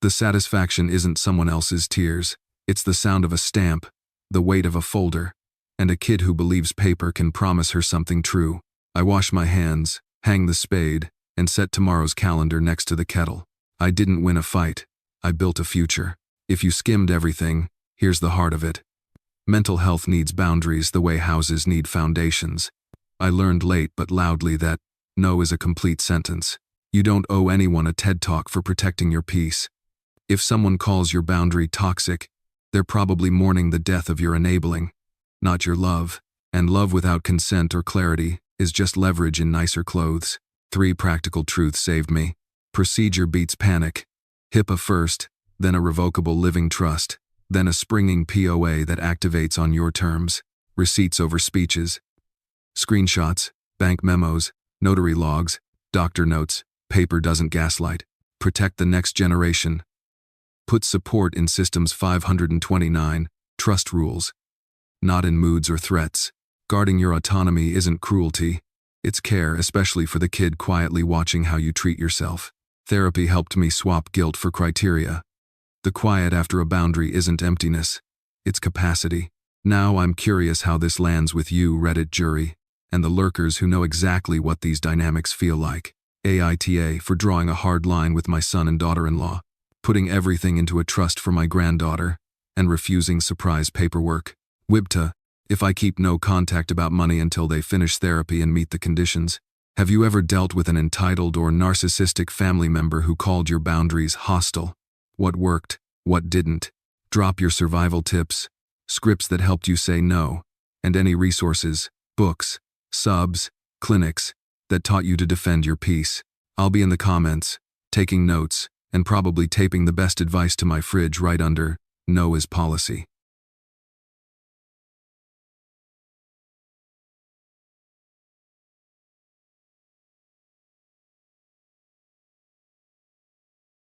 The satisfaction isn't someone else's tears. It's the sound of a stamp, the weight of a folder, and a kid who believes paper can promise her something true. I wash my hands, hang the spade, and set tomorrow's calendar next to the kettle. I didn't win a fight. I built a future. If you skimmed everything, here's the heart of it. Mental health needs boundaries the way houses need foundations. I learned late but loudly that no is a complete sentence. You don't owe anyone a TED Talk for protecting your peace. If someone calls your boundary toxic, they're probably mourning the death of your enabling, not your love. And love without consent or clarity is just leverage in nicer clothes. 3 practical truths saved me. Procedure beats panic. HIPAA first, then a revocable living trust, then a springing POA that activates on your terms. Receipts over speeches. Screenshots, bank memos, notary logs, doctor notes. Paper doesn't gaslight. Protect the next generation. Put support in systems 529, trust rules. Not in moods or threats. Guarding your autonomy isn't cruelty. It's care, especially for the kid quietly watching how you treat yourself. Therapy helped me swap guilt for criteria. The quiet after a boundary isn't emptiness. It's capacity. Now I'm curious how this lands with you, Reddit jury, and the lurkers who know exactly what these dynamics feel like. AITA for drawing a hard line with my son and daughter-in-law, putting everything into a trust for my granddaughter, and refusing surprise paperwork. WIBTA, if I keep no contact about money until they finish therapy and meet the conditions. Have you ever dealt with an entitled or narcissistic family member who called your boundaries hostile? What worked? What didn't? Drop your survival tips, scripts that helped you say no, and any resources, books, subs, clinics, that taught you to defend your peace. I'll be in the comments, taking notes, and probably taping the best advice to my fridge right under, no is policy.